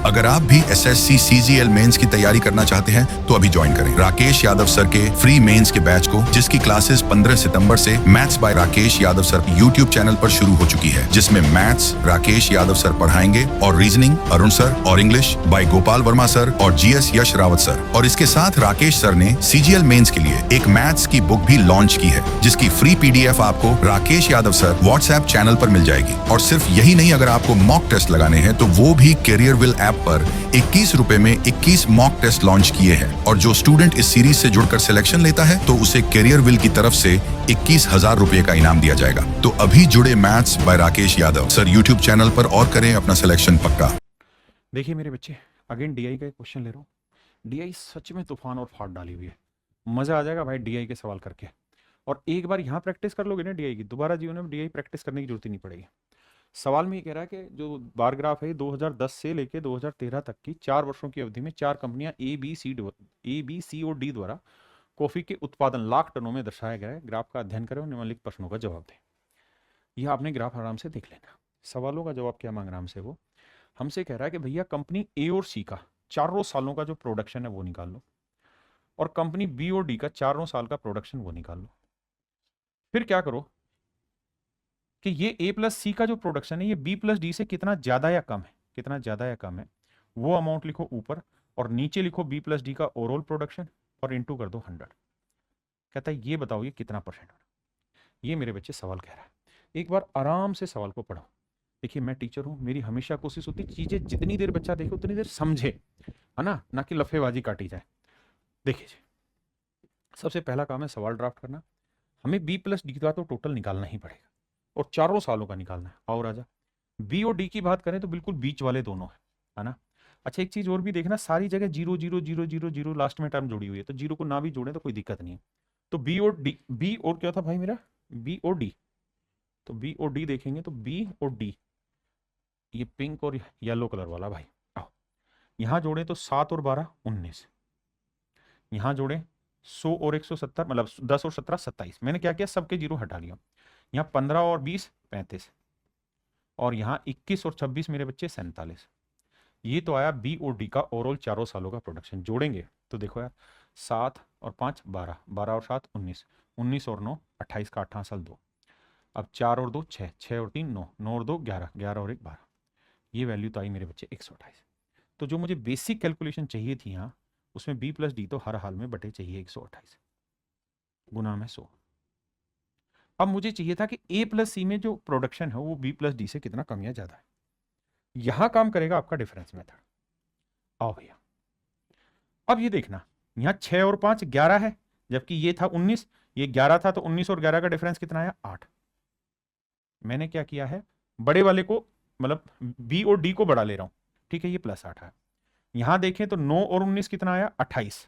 अगर आप भी SSC CGL मेंस की तैयारी करना चाहते हैं तो अभी ज्वाइन करें राकेश यादव सर के फ्री मेंस के बैच को, जिसकी क्लासेस 15 सितंबर से maths by Rakesh Yadav sir YouTube channel पर शुरू हो चुकी है, जिसमें मैथ्स राकेश यादव सर पढ़ाएंगे और रीजनिंग अरुण सर और English by Gopal Verma sir और GS यश रावत सर। और इसके साथ राकेश सर ने CGL मेंस के लिए एक मैथ्स की बुक भी लॉन्च की है, जिसकी फ्री PDF आपको Rakesh Yadav sir WhatsApp channel पर मिल जाएगी। और सिर्फ यही नहीं, अगर आपको मॉक टेस्ट लगाने हैं तो वो भी कैरियर विल ऐप पर 21 रुपए में 21 मॉक टेस्ट लॉन्च किए हैं। और जो स्टूडेंट इस सीरीज से जुड़कर सिलेक्शन लेता है तो उसे कैरियर विल की तरफ से 21,000 रुपए का इनाम दिया जाएगा। तो अभी जुड़े maths by Rakesh Yadav sir YouTube channel पर और करें अपना सिलेक्शन पक्का। देखिए मेरे बच्चे, अगेन DI का एक क्वेश्चन ले रहा हूँ। DI सच में तूफान और फाड़ डाली हुई है। मजा आ जाएगा भाई DI के सवाल करके। और एक बार यहाँ प्रैक्टिस कर लोगे ना DI की, दोबारा जीवन में DI प्रैक्टिस करने की जरूरत ही नहीं पड़ेगी। सवाल में ये कह रहा है कि जो बार ग्राफ है 2010 से लेके 2013 तक की 4 वर्षों की अवधि में 4 कंपनियां A, B, C और D द्वारा कॉफी के उत्पादन लाख टनों में दर्शाया गया है। ग्राफ का अध्ययन करें और निम्नलिखित प्रश्नों का जवाब दें। यह आपने ग्राफ आराम से देख लेना। सवालों का जवाब क्या मांग रहा है हमसे? वो हमसे कह रहा है कि भैया कंपनी A और C का चारों सालों का जो प्रोडक्शन है वो निकाल लो, और कंपनी B और D का चारों साल का प्रोडक्शन वो निकाल लो। फिर क्या करो कि ये A प्लस C का जो प्रोडक्शन है ये B प्लस D से कितना ज्यादा या कम है, कितना ज्यादा या कम है वो अमाउंट लिखो ऊपर, और नीचे लिखो B प्लस D का ओवरऑल प्रोडक्शन और इंटू कर दो 100। कहता है ये बताओ ये कितना परसेंट है। ये मेरे बच्चे सवाल कह रहा है। एक बार आराम से सवाल को पढ़ो। देखिए मैं टीचर हूं, मेरी हमेशा कोशिश होती है चीजें जितनी देर बच्चा देखे उतनी देर समझे, है ना कि लफेबाजी काटी जाए। देखिए जी, सबसे पहला काम है सवाल ड्राफ्ट करना। हमें B प्लस D का तो टोटल निकालना ही पड़ेगा और चारों सालों का निकालना है। आओ राजा, B और D की बात करें तो बिल्कुल बीच वाले दोनों है ना। अच्छा एक चीज और भी देखना, सारी जगह 0 0 0 0 0 लास्ट में टर्म जुड़ी हुई है, तो 0 को ना भी जोड़े तो कोई दिक्कत नहीं है। तो B और क्या था भाई मेरा, B और D। तो B और D देखेंगे तो B और D, ये पिंक और येलो कलर वाला भाई, आओ यहां जोड़े तो 7 और 12 19, यहां जोड़े 100 और 170 मतलब 10 और 17 27। मैंने क्या किया, सबके 0 हटा लिया। यहाँ 15 और 20 35, और यहाँ 21 और 26 मेरे बच्चे 47। ये तो आया B और D का ओवरऑल चारों सालों का प्रोडक्शन। जोड़ेंगे तो देखो यार, 7 और 5 12, 12 और 7 19, 19 और 9 28 का 8 साल 2, अब 4 और 2 6, 6 और 3 9, 9 और 2 11, 11 और 1 12। ये वैल्यू तो आई मेरे बच्चे 128। तो जो मुझे बेसिक कैलकुलेशन चाहिए थी यहाँ, उसमें B प्लस D तो हर हाल में बटे चाहिए 128 गुना में 100। अब मुझे चाहिए था कि A प्लस C में जो प्रोडक्शन है वो B प्लस D से कितना कम या ज्यादा है। यहां काम करेगा आपका डिफरेंस मेथड। आओ भैया, अब ये देखना, यहां 6 और 5 11 है, जबकि ये था 19, ये 11 था, तो 19 और 11 का डिफरेंस कितना आया 8। मैंने क्या किया है, बड़े वाले को मतलब B और D को बढ़ा ले रहा हूं, ठीक है, ये प्लस 8 है। यहां देखें तो 9 और 19 कितना आया 28,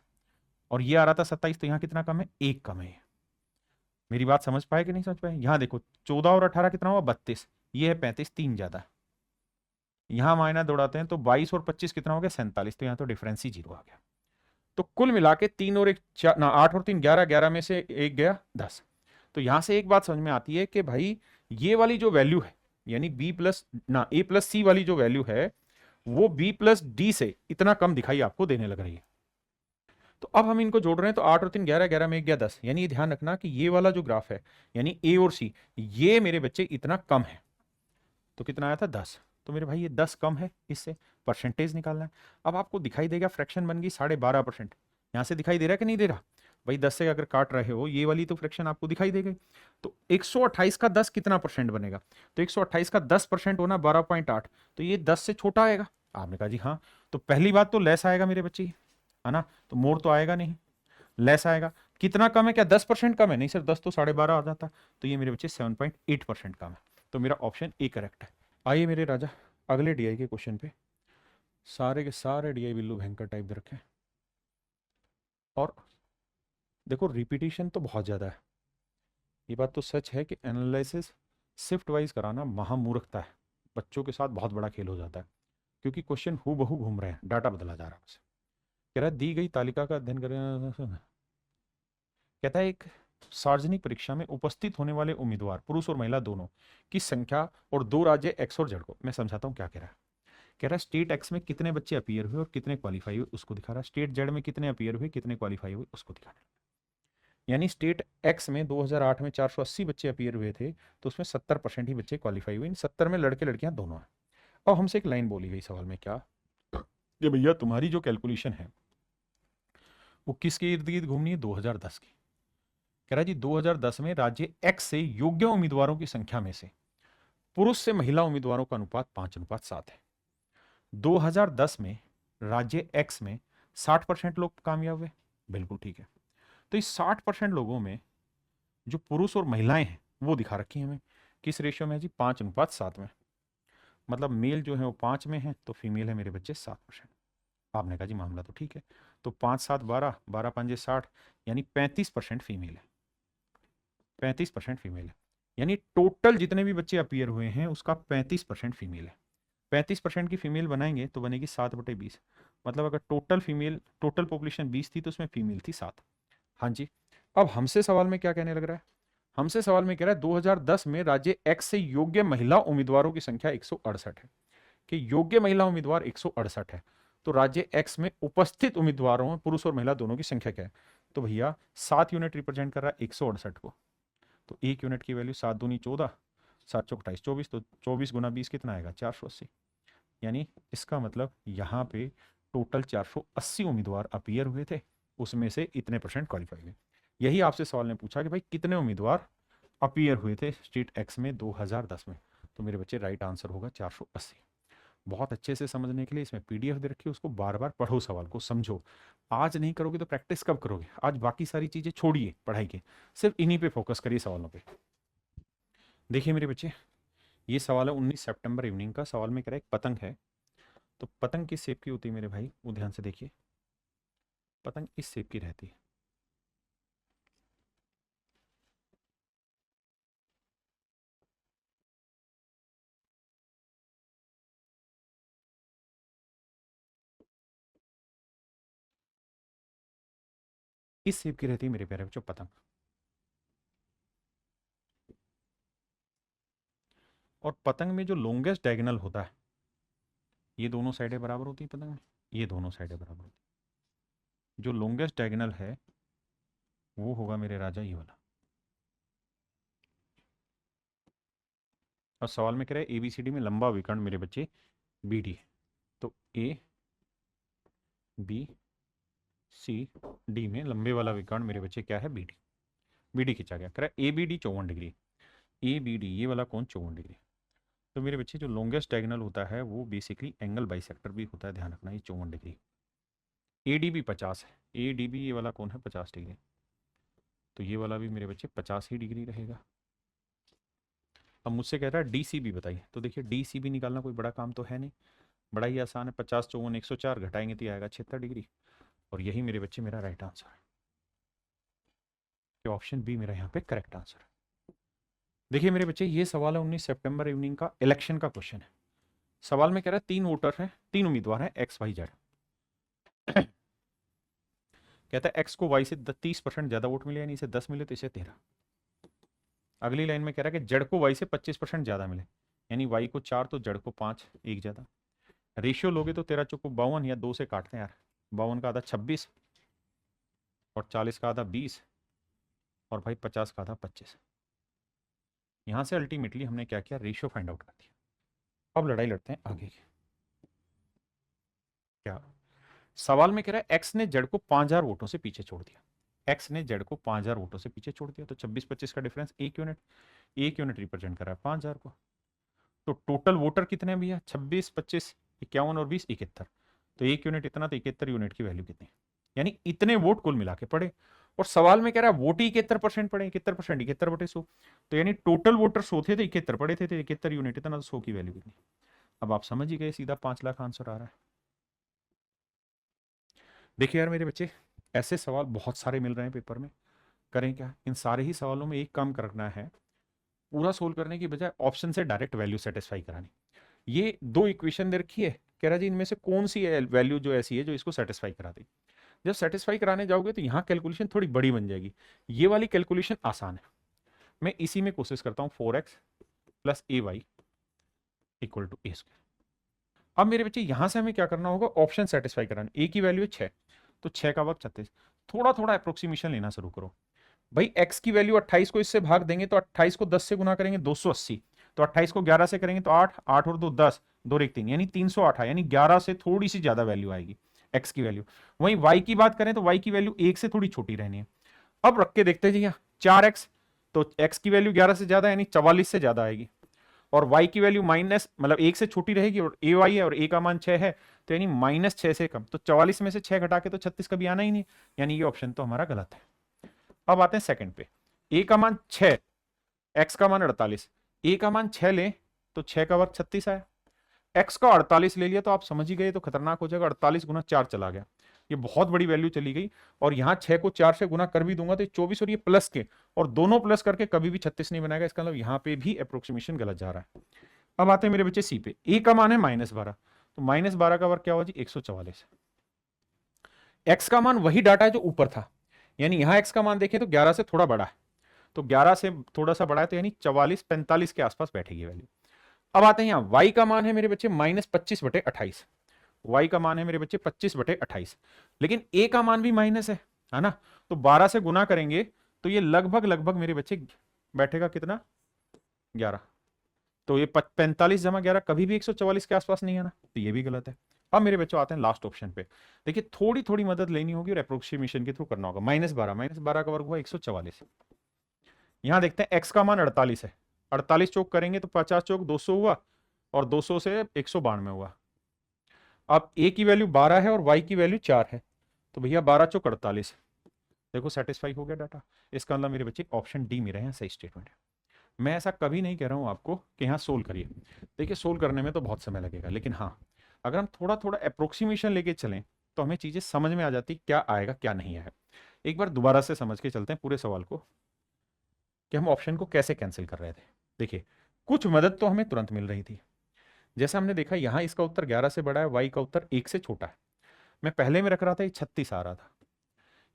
और ये आ रहा था 27, तो यहां कितना कम है, 1 कम है। मेरी बात समझ पाए कि नहीं समझ पाए? यहां देखो 14 और 18 कितना हुआ 32, ये है 35, 3 ज्यादा है। यहां मायना दौड़ाते हैं तो 22 और 25 कितना हो गया 47, तो यहां तो डिफरेंस ही 0 आ गया। तो कुल मिला के 3 और 1 ना 8 और 3 11, 11 में से 1 गया 10। तो यहां से एक बात समझ में आती है कि भाई ये वाली जो वैल्यू है, यानी B प्लस ना A प्लस C वाली जो वैल्यू है वो B प्लस D से इतना कम दिखाई आपको देने लग रही है। तो अब हम इनको जोड़ रहे हैं तो 8 और 3 11, 11 में 1 गया 10। यानी ये ध्यान रखना कि ये वाला जो ग्राफ है यानी A और C, ये मेरे बच्चे इतना कम है। तो कितना आया था 10, तो मेरे भाई ये 10 कम है, इससे परसेंटेज निकालना है। अब आपको दिखाई देगा फ्रैक्शन बन गई 12.5%। यहां से दिखाई दे रहा है कि नहीं दे रहा भाई? 10 से अगर काट रहे हो ये वाली तो फ्रैक्शन आपको दिखाई देगी। तो 128 का 10 कितना परसेंट बनेगा? तो 128 का 10% होना 12.8, तो ये 10 से छोटा आएगा। आपने कहा जी हाँ, तो पहली बात तो लेस आएगा मेरे बच्चे, है ना, तो मोर तो आएगा नहीं, लेस आएगा। कितना कम है? क्या 10% कम है? नहीं सर 10 तो 12.5 आ जाता, तो ये मेरे बच्चे 7.8% कम है। तो मेरा ऑप्शन ए करेक्ट है। आइए मेरे राजा अगले DI के क्वेश्चन पे। सारे के सारे DI बिल्लू भयंकर टाइप दे रखे हैं, और देखो रिपीटिशन तो बहुत ज़्यादा है। ये बात तो सच है कि एनालिसिस शिफ्ट वाइज कराना महामूर्खता है, बच्चों के साथ बहुत बड़ा खेल हो जाता है, क्योंकि क्वेश्चन हूबहू घूम रहे हैं, डाटा बदला जा रहा है बस। कह रहा है दी गई तालिका का अध्ययन करें। कहता है एक सार्वजनिक परीक्षा में उपस्थित होने वाले उम्मीदवार पुरुष और महिला दोनों की संख्या और 2 राज्य एक्स और जेड को, मैं समझाता हूं क्या कह रहा है। कह रहा है स्टेट एक्स में कितने बच्चे अपीयर हुए और कितने क्वालिफाई हुए उसको दिखा रहा है, स्टेट जेड में कितने अपीयर हुए कितने क्वालिफाई हुए उसको दिखा रहा है। यानी स्टेट एक्स में 2008 में 480 बच्चे अपीयर हुए थे, तो उसमें 70% ही बच्चे क्वालिफाई हुए, इन 70 में लड़के लड़कियां दोनों हैं। अब हमसे एक लाइन बोली गई सवाल में, क्या कि भैया तुम्हारी जो कैलकुलेशन है वो किसके इर्द गिर्द घूमनी है, 2010 की। कह रहा है जी 2010 में राज्य एक्स से योग्य उम्मीदवारों की संख्या में से पुरुष से महिला उम्मीदवारों का अनुपात 5:7 है। 2010 में राज्य एक्स में 60% लोग कामयाब हुए, बिल्कुल ठीक है। तो इस 60% लोगों में जो पुरुष और महिलाएं हैं वो दिखा रखी हैं हमें, किस रेशियो में है जी, 5:7 में। मतलब मेल जो है वो 5 में है तो फीमेल है मेरे बच्चे 7%। आपने कहा जी मामला तो ठीक है, तो 5 7 12, 12 5 60, यानी 35% फीमेल है, 35% फीमेल है। यानी टोटल जितने भी बच्चे अपीयर हुए हैं उसका 35% फीमेल है। 35% की फीमेल बनाएंगे तो बनेगी 7/20। मतलब अगर टोटल पॉपुलेशन 20 थी तो उसमें फीमेल थी 7। हाँ जी। अब हमसे सवाल में क्या कहने लग रहा है, हमसे सवाल में कह रहा है 2010 में राज्य एक्स से योग्य महिला उम्मीदवारों की संख्या 168 है, कि योग्य महिला उम्मीदवार 168 है। तो राज्य एक्स में उपस्थित उम्मीदवारों में पुरुष और महिला दोनों की संख्या क्या है, तो भैया 7 यूनिट रिप्रेजेंट कर रहा है 168 को, तो 1 यूनिट की वैल्यू 7 दूनी 14, 7 चौक 28 24, तो 24 गुना 20 कितना आएगा, 480। यानी इसका मतलब यहाँ पे टोटल 480 उम्मीदवार अपीयर हुए थे, उसमें से इतने परसेंट क्वालिफाई हुए। यही आपसे सवाल ने पूछा कि भाई कितने उम्मीदवार अपीयर हुए थे स्टेट एक्स में 2010 में, तो मेरे बच्चे राइट आंसर होगा 480। बहुत अच्छे से समझने के लिए इसमें पीडीएफ दे रखी है, उसको बार बार पढ़ो, सवाल को समझो। आज नहीं करोगे तो प्रैक्टिस कब करोगे, आज बाकी सारी चीजें छोड़िए पढ़ाई के, सिर्फ इन्हीं पे फोकस करिए, सवालों पे। देखिए मेरे बच्चे, ये सवाल है 19 सितंबर इवनिंग का। सवाल में कह रहा है एक पतंग है, तो पतंग किस शेप की होती है मेरे भाई, वो ध्यान से देखिए। पतंग इस शेप की रहती है। इस शेप की रहती है मेरे प्यारे बच्चों पतंग। और पतंग में जो लॉन्गेस्ट डायगोनल होता है, ये दोनों साइडें बराबर होती है पतंग में, ये दोनों साइडें बराबर होती है। जो लॉन्गेस्ट डायगोनल है वो होगा मेरे राजा ये वाला। और सवाल में कह रहे हैं एबीसीडी में लंबा विकर्ण मेरे बच्चे बीडी है, तो ए बी सी डी में लंबे वाला विकर्ण मेरे बच्चे क्या है, बीडी। बीडी खींचा गया, कह रहा है A B D 54 degree, A B D ये वाला कौन 54 डिग्री। तो मेरे बच्चे जो लॉन्गेस्ट डायगोनल होता है वो बेसिकली एंगल बाइसेक्टर भी होता है, ध्यान रखना, ये 54 डिग्री। ए डी बी 50 है, ए डी बी ये वाला कौन है 50 डिग्री, तो ये वाला भी मेरे बच्चे 50 ही डिग्री रहेगा। अब मुझसे कह रहा है डी सी बी बताइए, तो देखिए डी सी बी निकालना कोई बड़ा काम तो है नहीं, बड़ा ही आसान है, 50 54 104 घटाएंगे तो ये आएगा 76 डिग्री। और यही मेरे बच्चे मेरा राइट आंसर है, कि ऑप्शन बी मेरा यहाँ पे करेक्ट आंसर है। देखिए मेरे बच्चे, ये सवाल है 19 सितंबर इवनिंग का, इलेक्शन का क्वेश्चन है। सवाल में कह रहा है 3 वोटर हैं, 3 उम्मीदवार हैं एक्स वाई जेड। कहता है एक्स को वाई से 30% ज्यादा वोट मिले, यानी इसे 10 मिले तो इसे 13। अगली लाइन में कह रहा है कि जेड को वाई से 25% ज्यादा मिले, यानी वाई को 4 तो जेड को 5, एक ज्यादा। रेशियो लोगे तो 13 चौको 52, या 2 से काटते हैं यार, 52 का आधा 26, और 40 का आधा 20, और भाई 50 का आधा 25। यहां से अल्टीमेटली हमने क्या किया, रेशियो फाइंड आउट कर दिया। अब लड़ाई लड़ते हैं आगे की। क्या सवाल में कह रहा है एक्स ने जेड को 5000 वोटों से पीछे छोड़ दिया, एक्स ने जेड को 5000 वोटों से पीछे छोड़ दिया, तो 26 25 का डिफरेंस 1 यूनिट, 1 यूनिट रिप्रेजेंट कर रहा है 5000 को। तो टोटल वोटर कितने हैं भैया, 26 25 51 और 20 71, तो 1 यूनिट इतना, तो 71 यूनिट की वैल्यू कितनी, यानी इतने वोट कुल मिला के पड़े। और सवाल में कह रहा है वोट ही 71% पड़े, 71% 71/100, तो यानी टोटल वोटर 100 थे तो 71 पड़े थे, तो 71 यूनिट इतना, तो 100 की वैल्यू कितनी। अब आप समझ ही गए, सीधा 5 लाख आंसर आ रहा है। देखिए यार मेरे बच्चे, ऐसे सवाल बहुत सारे मिल रहे हैं पेपर में, करें क्या, इन सारे ही सवालों में एक काम करना है, पूरा सोल्व करने की बजाय ऑप्शन से डायरेक्ट वैल्यू सेटिस्फाई करानी। ये 2 इक्वेशन दे रखी है, कह रहा जी इनमें से कौन सी वैल्यू जो ऐसी है जो इसको सेटिस्फाई करा दे। जब सेटिस्फाई कराने जाओगे तो यहाँ कैलकुलेशन थोड़ी बड़ी बन जाएगी, ये वाली कैलकुलेशन आसान है। मैं इसी में कोशिश करता हूँ, 4x + ay = a²। अब मेरे बच्चे यहां से हमें क्या करना होगा, ऑप्शन सेटिस्फाई कराना। ए की वैल्यू है 6, तो 6 का वर्ग 36। थोड़ा थोड़ा अप्रोक्सीमेशन लेना शुरू करो भाई। x की वैल्यू 28 को इससे भाग देंगे तो 28 को 10 से गुना करेंगे 280, तो 28 को 11 से करेंगे तो 8, 8 और 2 10, 2 एक 3, यानी 308 है, यानी 11 से थोड़ी सी ज्यादा वैल्यू आएगी x की वैल्यू। वहीं y की बात करें तो y की वैल्यू 1 से थोड़ी छोटी रहनी है। अब रख के देखते हैं जी, 4x, तो x की वैल्यू 11 से ज्यादा यानी 44 से ज्यादा आएगी, और y की वैल्यू माइनस मतलब 1 से छोटी रहेगी, और ए वाई है और a का मान 6 है, तो यानी -6 से कम, तो 44 में से 6 घटा के तो 36 कभी आना ही नहीं, यानी ये ऑप्शन तो हमारा गलत है। अब आते हैं सेकंड पे, a का मान 6, x का मान 48, a का मान 6 ले तो 6 का वर्ग 36 आया, x का 48 ले लिया तो आप समझ ही गए तो खतरनाक हो जाएगा, 48 गुना 4 चला गया, ये बहुत बड़ी वैल्यू चली गई। और यहां 6 को 4 से गुना कर भी दूंगा तो 24, और ये प्लस के, और दोनों प्लस करके कभी भी 36 नहीं बनाएगा, इसका मतलब यहां पे भी अप्रोक्सीमेशन गलत जा रहा है। अब आते हैं मेरे बच्चे सी पे, ए का मान है -12, तो -12 का वर्ग क्या हुआ जी 144। एक्स का मान वही डाटा है जो ऊपर था, यानी यहां एक्स का मान देखें तो 11 से थोड़ा बड़ा है, तो 11 से थोड़ा सा बड़ा है, तो यानी 44-45 के आसपास बैठेगी वैल्यू। अब आते हैं यहां y का मान है मेरे बच्चे -25/28, y का मान है मेरे बच्चे 25/28, लेकिन a का मान भी माइनस है ना, तो 12 से गुना करेंगे तो ये लगभग लगभग मेरे बच्चे बैठेगा कितना, 11, तो ये 45 जमा 11 कभी भी 144 के आसपास नहीं आना, तो ये भी गलत है। अब मेरे बच्चों आते हैं लास्ट ऑप्शन पे, देखिए थोड़ी थोड़ी मदद लेनी होगी और अप्रोक्सीमेशन के थ्रू करना होगा। -12 का वर्ग हुआ 144, यहां देखते हैं x का मान 48 है, 48 चौक करेंगे तो 50 चौक 200 हुआ, और 200 से 192 हुआ। अब a की वैल्यू 12 है और y की वैल्यू 4 है, तो भैया 12 चौक 48, देखो सेटिस्फाई हो गया डाटा। इसका मतलब मेरे बच्चे ऑप्शन डी मेरे यहाँ सही स्टेटमेंट है। मैं ऐसा कभी नहीं कह रहा हूं आपको कि यहाँ सोल्व करिए, देखिए सोल्व करने में तो बहुत समय लगेगा, लेकिन हाँ अगर हम थोड़ा थोड़ा अप्रोक्सीमेशन लेके चलें तो हमें चीजें समझ में आ जाती क्या आएगा क्या नहीं आएगा। एक बार दोबारा से समझ के चलते हैं पूरे सवाल को कि हम ऑप्शन को कैसे कैंसिल कर रहे थे। देखिए कुछ मदद तो हमें तुरंत मिल रही थी, जैसा हमने देखा यहाँ इसका उत्तर 11 से बड़ा है, y का उत्तर 1 से छोटा है। मैं पहले में रख रहा था ये 36 आ रहा था,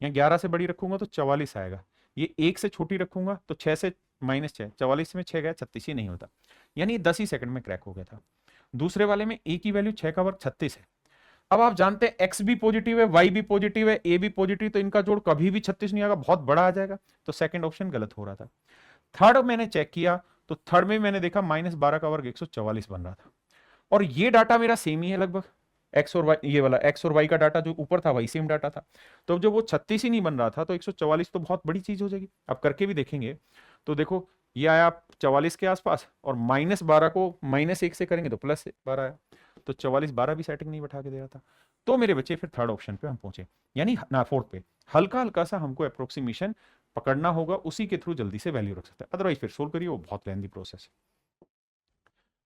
यहाँ 11 से बड़ी रखूंगा तो 44 आएगा, ये 1 से छोटी रखूंगा तो 6 से -6, 44 में 6 गया 36 ही नहीं होता, यानी 10 ही सेकंड में क्रैक हो गया था। दूसरे वाले में a की वैल्यू 6 का वर्ग 36 है। अब आप जानते हैं x भी पॉजिटिव है, y भी पॉजिटिव है, a भी पॉजिटिव, तो इनका जोड़ कभी भी 36 नहीं आएगा, बहुत बड़ा आ जाएगा, तो सेकंड ऑप्शन गलत हो रहा था। थर्ड मैंने चेक किया तो थर्ड में मैंने देखा -12 का वर्ग 144 बन रहा था, और ये डाटा मेरा सेम ही है लगभग, एक्स और वाई, ये वाला एक्स और वाई का डाटा जो ऊपर था वही सेम डाटा था, तो जब वो 36 ही नहीं बन रहा था तो 144 तो बहुत बड़ी चीज हो जाएगी। अब करके भी देखेंगे तो देखो ये आया 44 के आसपास, और -12 को -1 से करेंगे तो +12 आया, तो 44 12 भी सेटिंग नहीं बैठा के दे रहा था। तो मेरे बच्चे फिर थर्ड ऑप्शन पे हम पहुंचे, यानी ना फोर्थ पे, हल्का हल्का सा हमको अप्रोक्सीमेशन पकड़ना होगा, उसी के थ्रू जल्दी से वैल्यू रख सकते हैं, अदरवाइज फिर सोल्व करिए वो बहुत लेंदी प्रोसेस है।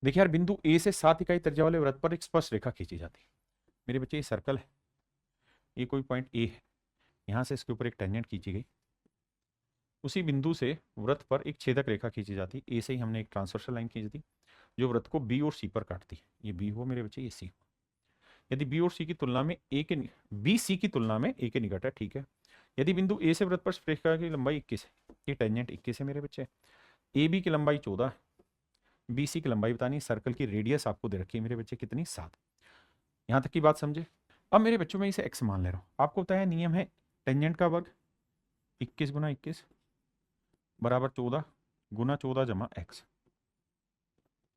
देखिए यार बिंदु ए से 7 इकाई त्रिज्या वाले वृत्त पर एक स्पर्श रेखा खींची जाती है। मेरे बच्चे ये सर्कल है, ये कोई पॉइंट ए है, यहां से इसके ऊपर एक टेंजेंट खींची गई, उसी बिंदु से वृत्त पर एक छेदक रेखा खींची जाती है, ए से ही हमने एक ट्रांसवर्सल लाइन खींची थी जो वृत्त को बी और सी पर काटती है। ये बी हो मेरे बच्चे, ये सी। यदि बी और सी की तुलना में ए के बी सी की तुलना में ए के निकट है, ठीक है। यदि बिंदु ए से वृत्त पर रेखा की लंबाई 21 है, ये टेंजेंट 21 है मेरे बच्चे, ए बी की लंबाई 14 है, बी सी की लंबाई बतानी, सर्कल की रेडियस आपको दे रखी है मेरे बच्चे कितनी, 7। यहां तक की बात समझे। अब मेरे बच्चों में इसे एक्स मान ले रहा हूं, आपको पता है नियम है टेंजेंट का वर्ग 21 गुना 21 बराबर 14 गुना 14 जमा एक्स।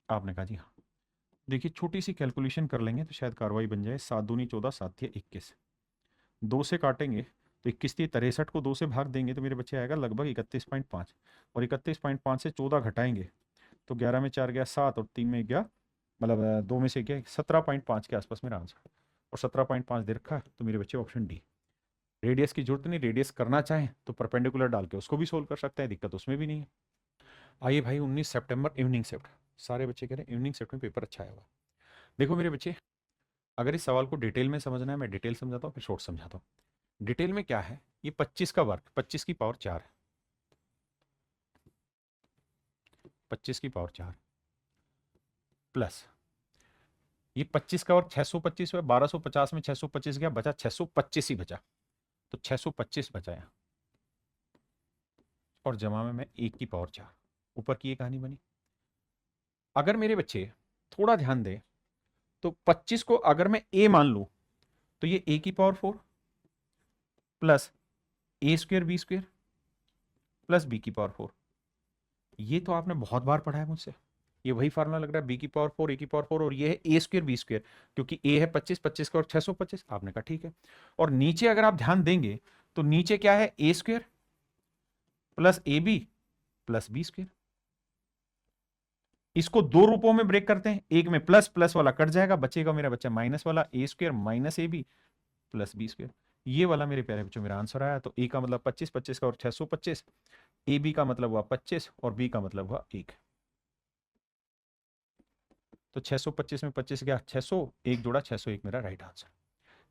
आपने कहा जी हाँ, देखिए छोटी सी कैलकुलेशन कर लेंगे तो शायद कार्रवाई बन जाए, 7 दूनी 14 7 तिया 21, 2 से काटेंगे तो 21 तिया 63 को 2 से भाग देंगे तो मेरे बच्चे आएगा लगभग 31.5, और 31.5 से 14 घटाएंगे तो 11 में 4 गया 7 और 3 में गया, मतलब 2 में से गया 17.5 के आसपास मेरा आंसर, और 17.5 दे रखा है, तो मेरे बच्चे ऑप्शन डी। रेडियस की जरूरत नहीं, रेडियस करना चाहें तो परपेंडिकुलर डाल के उसको भी सोल्व कर सकते हैं, दिक्कत उसमें भी नहीं है। आइए भाई 19 सितंबर इवनिंग शिफ्ट, सारे बच्चे कह रहे हैं इवनिंग शिफ्ट में पेपर अच्छा आया हुआ। देखो मेरे बच्चे, अगर इस सवाल को डिटेल में समझना है मैं डिटेल समझाता हूँ फिर शॉर्ट समझाता हूँ। डिटेल में क्या है, ये 25 का वर्ग 25 की पावर 4 है, 25 की पावर 4 प्लस ये 25 का वर्ग 625 है, 1250 में 625 गया बचा 625 ही बचा, तो 625 बचा यहाँ, और जमा में मैं 1 की पावर 4, ऊपर की ये कहानी बनी। अगर मेरे बच्चे थोड़ा ध्यान दें तो 25 को अगर मैं a मान लूं तो ये a की power 4 plus a square b square plus b की पावर 4। ये तो आपने बहुत बार पढ़ा है मुझसे, ये वही फार्मूला लग रहा है, b की पावर 4 a की पावर 4 और ये है a स्क्वायर b स्क्वायर, क्योंकि a है 25, 25 का और 625। आपने कहा ठीक है। और नीचे अगर आप ध्यान देंगे तो नीचे क्या है, a square plus A B plus B square. इसको दो रूपों में ब्रेक करते हैं, एक में प्लस प्लस वाला कट जाएगा, बचेगा मेरा बच्चा माइनस वाला, A square minus A B plus B square. ये वाला मेरे प्यारे बच्चों मेरा आंसर आया। तो ए का मतलब 25, 25 का और 625, ए बी का मतलब हुआ 25 और बी का मतलब हुआ 1। तो 625 में 25 गया 600, एक जोड़ा 601 मेरा राइट आंसर।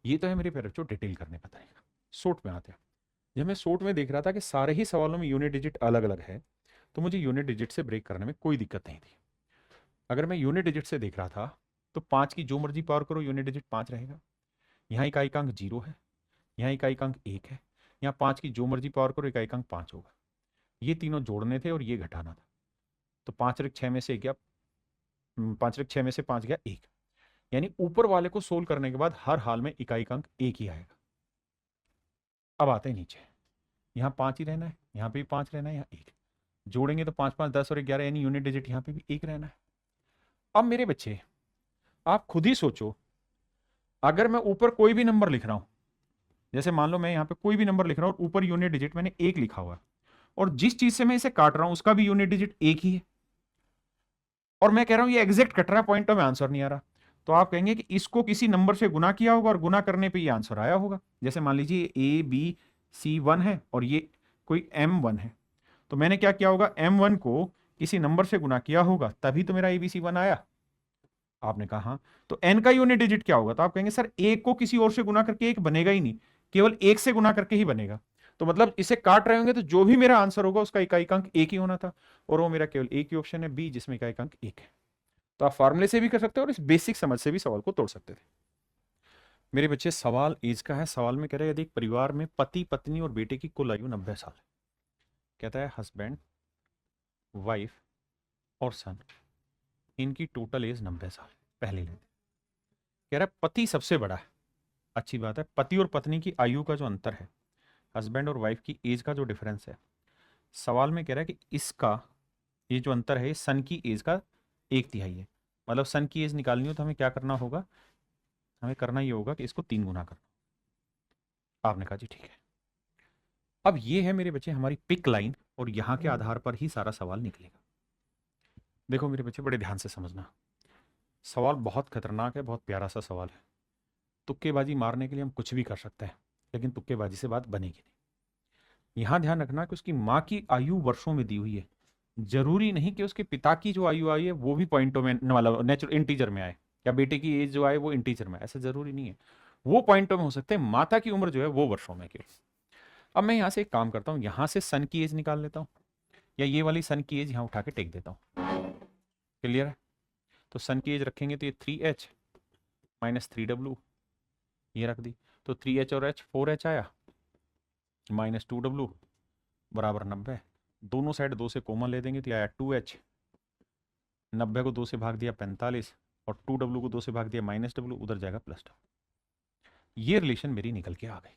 ये तो है मेरे प्यारे बच्चों डिटेल करने का तरीका। शॉर्ट में आते हैं। जब मैं शॉर्ट में देख रहा था कि सारे ही सवालों में यूनिट डिजिट अलग अलग है, तो मुझे यूनिट डिजिट से ब्रेक करने में कोई दिक्कत नहीं थी। अगर मैं यूनिट डिजिट से देख रहा था तो 5 की जो मर्जी पावर करो यूनिट डिजिट 5 रहेगा। यहाँ इकाइकांक 0 है, यहाँ इकाइकांक 1 है, यहाँ 5 की जो मर्जी पावर करो इकाइकांक 5 होगा। ये तीनों जोड़ने थे और ये घटाना था। तो 5 × 6 में से गया 5 × 6 में से 5 गया 1, यानी ऊपर वाले को सोल्व करने के बाद हर हाल में इकाइकांक 1 ही आएगा। अब आते हैं नीचे, यहाँ 5 ही रहना है, यहाँ पे भी 5 रहना है, यहाँ 1 जोड़ेंगे तो 5 5 10 और 11, यानी यूनिट डिजिट यहाँ पे भी 1 रहना है। अब मेरे बच्चे आप खुद ही सोचो, अगर मैं ऊपर कोई भी नंबर लिख रहा हूं, जैसे मान लो मैं यहां पे कोई भी नंबर लिख रहा हूं और ऊपर यूनिट डिजिट मैंने 1 लिखा हुआ है, और जिस चीज से मैं इसे काट रहा हूं उसका भी यूनिट डिजिट 1 ही है, और मैं कह रहा हूं ये एग्जैक्ट कट रहा है, पॉइंटों में आंसर नहीं आ रहा, तो आप कहेंगे कि इसको किसी नंबर से गुना किया होगा और गुना करने पर ये आंसर आया होगा। जैसे मान लीजिए ABC1 है और ये कोई M1 है, तो मैंने क्या किया होगा, M1 को किसी नंबर से गुना किया होगा, तभी तो मेरा ABC1 आया। आपने कहा हाँ, तो n का यूनिट डिजिट क्या होगा, तो आप कहेंगे सर एक को किसी और से गुना करके एक बनेगा ही नहीं, केवल एक से गुना करके ही बनेगा। तो मतलब इसे काट रहे होंगे तो जो भी मेरा आंसर होगा उसका इकाइकांक 1 ही होना था, और वो मेरा केवल एक ही ऑप्शन है बी, जिसमें इकाइकांक 1 है। तो आप फार्मूले से भी कर सकते हो और इस बेसिक समझ से भी सवाल को तोड़ सकते थे। मेरे बच्चे सवाल एज का है। सवाल में कह रहे हैं यदि एक परिवार में पति पत्नी और बेटे की कुल आयु 90 साल है, कहता है हस्बैंड वाइफ और सन, इनकी टोटल एज 90 साल। पहले लेते, कह रहा है पति सबसे बड़ा है, अच्छी बात है। पति और पत्नी की आयु का जो अंतर है, हस्बैंड और वाइफ की एज का जो डिफरेंस है, सवाल में कह रहा है कि इसका ये जो अंतर है सन की एज का 1/3 है। मतलब सन की एज निकालनी हो तो हमें क्या करना होगा, हमें करना ये होगा कि इसको 3 गुना करना। आपने कहा जी ठीक है। अब ये है मेरे बच्चे हमारी पिक लाइन, और यहां के आधार पर ही सारा सवाल निकलेगा। देखो मेरे बच्चे बड़े ध्यान से समझना, सवाल बहुत खतरनाक है, बहुत प्यारा सा सवाल है। तुक्केबाजी मारने के लिए हम कुछ भी कर सकते हैं, लेकिन तुक्केबाजी से बात बनेगी नहीं। यहां ध्यान रखना कि उसकी माँ की आयु वर्षों में दी हुई है, जरूरी नहीं कि उसके पिता की जो आयु आई है वो भी पॉइंटों में वाला नेचुरल इंटीजर में आए, या बेटे की एज जो आए वो इंटीजर में, ऐसा जरूरी नहीं है। वो पॉइंटों में हो सकते हैं, माता की उम्र जो है वो वर्षों में केवल। अब मैं यहां से एक काम करता हूं, यहां से सन की एज निकाल लेता हूं, या ये वाली सन की एज यहां उठा के टेक देता हूं। क्लियर है? तो सन की एज रखेंगे तो ये 3h माइनस 3w ये रख दी, तो 3h और h 4h आया, माइनस 2w बराबर 90। दोनों साइड 2 से कॉमन ले देंगे तो आया 2h, 90 को 2 से भाग दिया 45, और 2w को 2 से भाग दिया -w, उधर जाएगा +w। ये रिलेशन मेरी निकल के आ गई,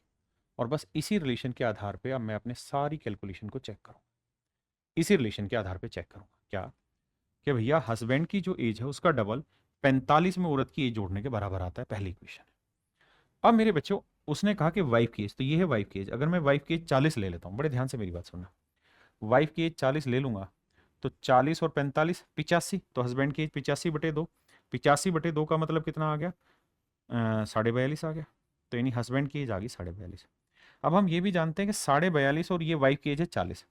और बस इसी रिलेशन के आधार पे अब मैं अपने सारी कैलकुलेशन को चेक करूँ, इसी रिलेशन के आधार पे चेक करूँगा क्या, कि भैया हस्बैंड की जो एज है उसका डबल 45 में औरत की एज जोड़ने के बराबर आता है, पहली इक्वेशन। अब मेरे बच्चों उसने कहा कि वाइफ की एज, तो ये है वाइफ की एज। अगर मैं वाइफ की एज 40 ले लेता हूँ, बड़े ध्यान से मेरी बात सुनना, वाइफ की एज 40 ले लूंगा तो 40 और 45 85, तो हस्बैंड की एज 85/2, 85/2 का मतलब कितना आ गया, 42.5 आ गया, तो यानी हस्बैंड की एज आ गई 42.5। अब हम ये भी जानते हैं कि 42.5 और ये वाइफ की एज है 40,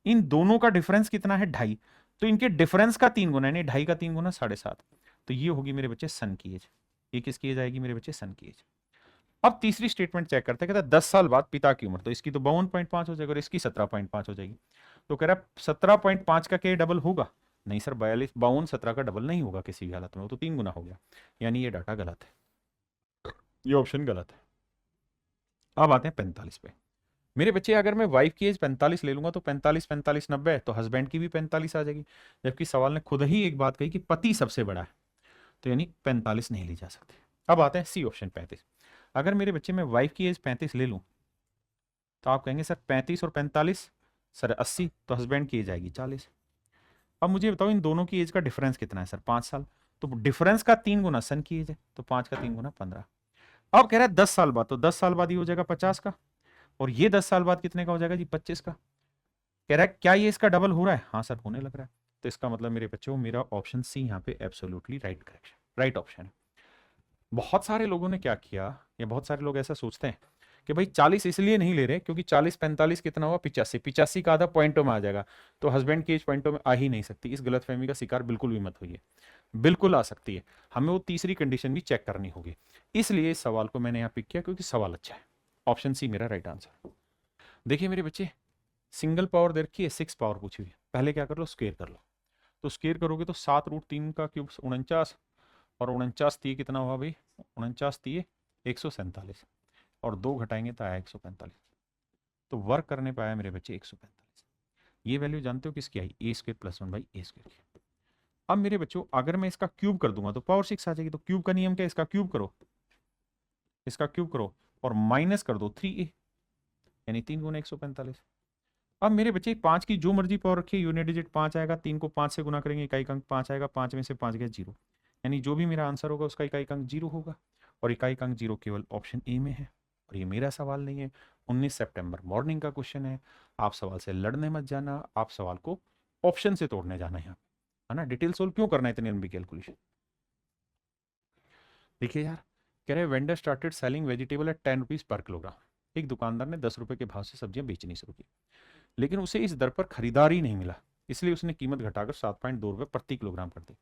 इन दोनों का डिफरेंस कितना है 2.5, तो इनके डिफरेंस का 3 गुना, यानी 2.5 का 3 गुना 7.5, तो ये होगी मेरे बच्चे सन की एज। ये किसकी एज आएगी मेरे बच्चे, सन की एज। अब तीसरी स्टेटमेंट चेक करते हैं, कहता है 10 साल बाद पिता की उम्र, तो इसकी तो 52.5 हो जाएगी और इसकी 17.5 हो जाएगी, तो कह रहा है 17.5 का क्या डबल होगा, नहीं सर 52 17 का डबल नहीं होगा किसी भी हालत में, वो तो 3 गुना हो गया, यानी ये डाटा गलत है, ये ऑप्शन गलत है। अब आते हैं 45 पे। मेरे बच्चे अगर मैं वाइफ की एज 45 ले लूंगा तो 45 45 90, तो हस्बैंड की भी 45 आ जाएगी, जबकि सवाल ने खुद ही एक बात कही कि पति सबसे बड़ा है, तो यानी 45 नहीं ली जा सकती। अब आते हैं सी ऑप्शन 35। अगर मेरे बच्चे में वाइफ की एज 35 ले लूँ तो आप कहेंगे सर 35 और 45 सर 80, तो हस्बैंड की एज आएगी 40। अब मुझे बताओ इन दोनों की एज का डिफरेंस कितना है सर, 5 साल। तो डिफरेंस का 3 गुना सन की एज है, तो 5 का 3 गुना 15। अब कह रहा है 10 साल बाद, तो 10 साल बाद ही हो जाएगा 50 का, और ये 10 साल बाद कितने का हो जाएगा जी, 25 का। कह रहा है क्या ये इसका डबल हो रहा है, हाँ सर होने लग रहा है। तो इसका मतलब मेरे बच्चों मेरा ऑप्शन सी यहाँ पे absolutely right correction, right option है। बहुत सारे लोगों ने क्या किया, या बहुत सारे लोग ऐसा सोचते हैं कि भाई 40 इसलिए नहीं ले रहे क्योंकि 40 45 कितना हुआ, 85, 85 का आधा पॉइंटों में आ जाएगा, तो हस्बैंड की एज पॉइंटों में आ ही नहीं सकती। इस गलतफहमी का शिकार बिल्कुल भी मत होइए, बिल्कुल आ सकती है। हमें वो तीसरी कंडीशन भी चेक करनी होगी, इसलिए इस सवाल को मैंने यहाँ पिक किया क्योंकि सवाल अच्छा है। ऑप्शन सी मेरा राइट आंसर। देखिए मेरे बच्चे, सिंगल पावर दे रखी है, 6 पावर पूछी हुई है। पहले क्या कर लो, स्क्वेयर कर लो। तो स्क्वेयर करोगे तो 7√3 का क्यूब 49, और 49 तीय कितना हुआ भाई, 49 तीय 147, और 2 घटाएंगे तो आया 145। तो वर्क करने पे आया मेरे बच्चे 145। ये वैल्यू जानते हो किसकी आई, A square plus 1 by A square की। अब मेरे बच्चों अगर मैं इसका क्यूब कर दूंगा तो पावर 6 आ जाएगी। तो क्यूब का नियम क्या है, इसका क्यूब करो, इसका क्यूब करो, और माइनस कर दो 3a, यानी 3 गुना 145। अब मेरे बच्चे 5 की जो मर्जी पावर रखिए, यूनिट डिजिट 5 आएगा, 3 को 5 से गुना करेंगे, इकाई अंक 5 आएगा, 5 में से 5 गया 0, यानी जो भी मेरा आंसर होगा उसका इकाई अंक 0 होगा, और इकाई अंक 0 केवल ऑप्शन ए में है। और ये मेरा सवाल नहीं है, 19 सितंबर मॉर्निंग का क्वेश्चन है। आप सवाल से लड़ने मत जाना, आप सवाल को ऑप्शन से तोड़ने जाना यहाँ, है ना। डिटेल सोल्व क्यों करना है इतनी लंबी कैलकुलेशन। देखिए यार, कह रहे vendor started selling vegetable at 10 rupees पर किलोग्राम। एक दुकानदार ने 10 रुपए के भाव से सब्जियां बेचनी शुरू की, लेकिन उसे इस दर पर खरीदार ही नहीं मिला, इसलिए उसने कीमत घटाकर 7.2 रुपये प्रति किलोग्राम कर दी।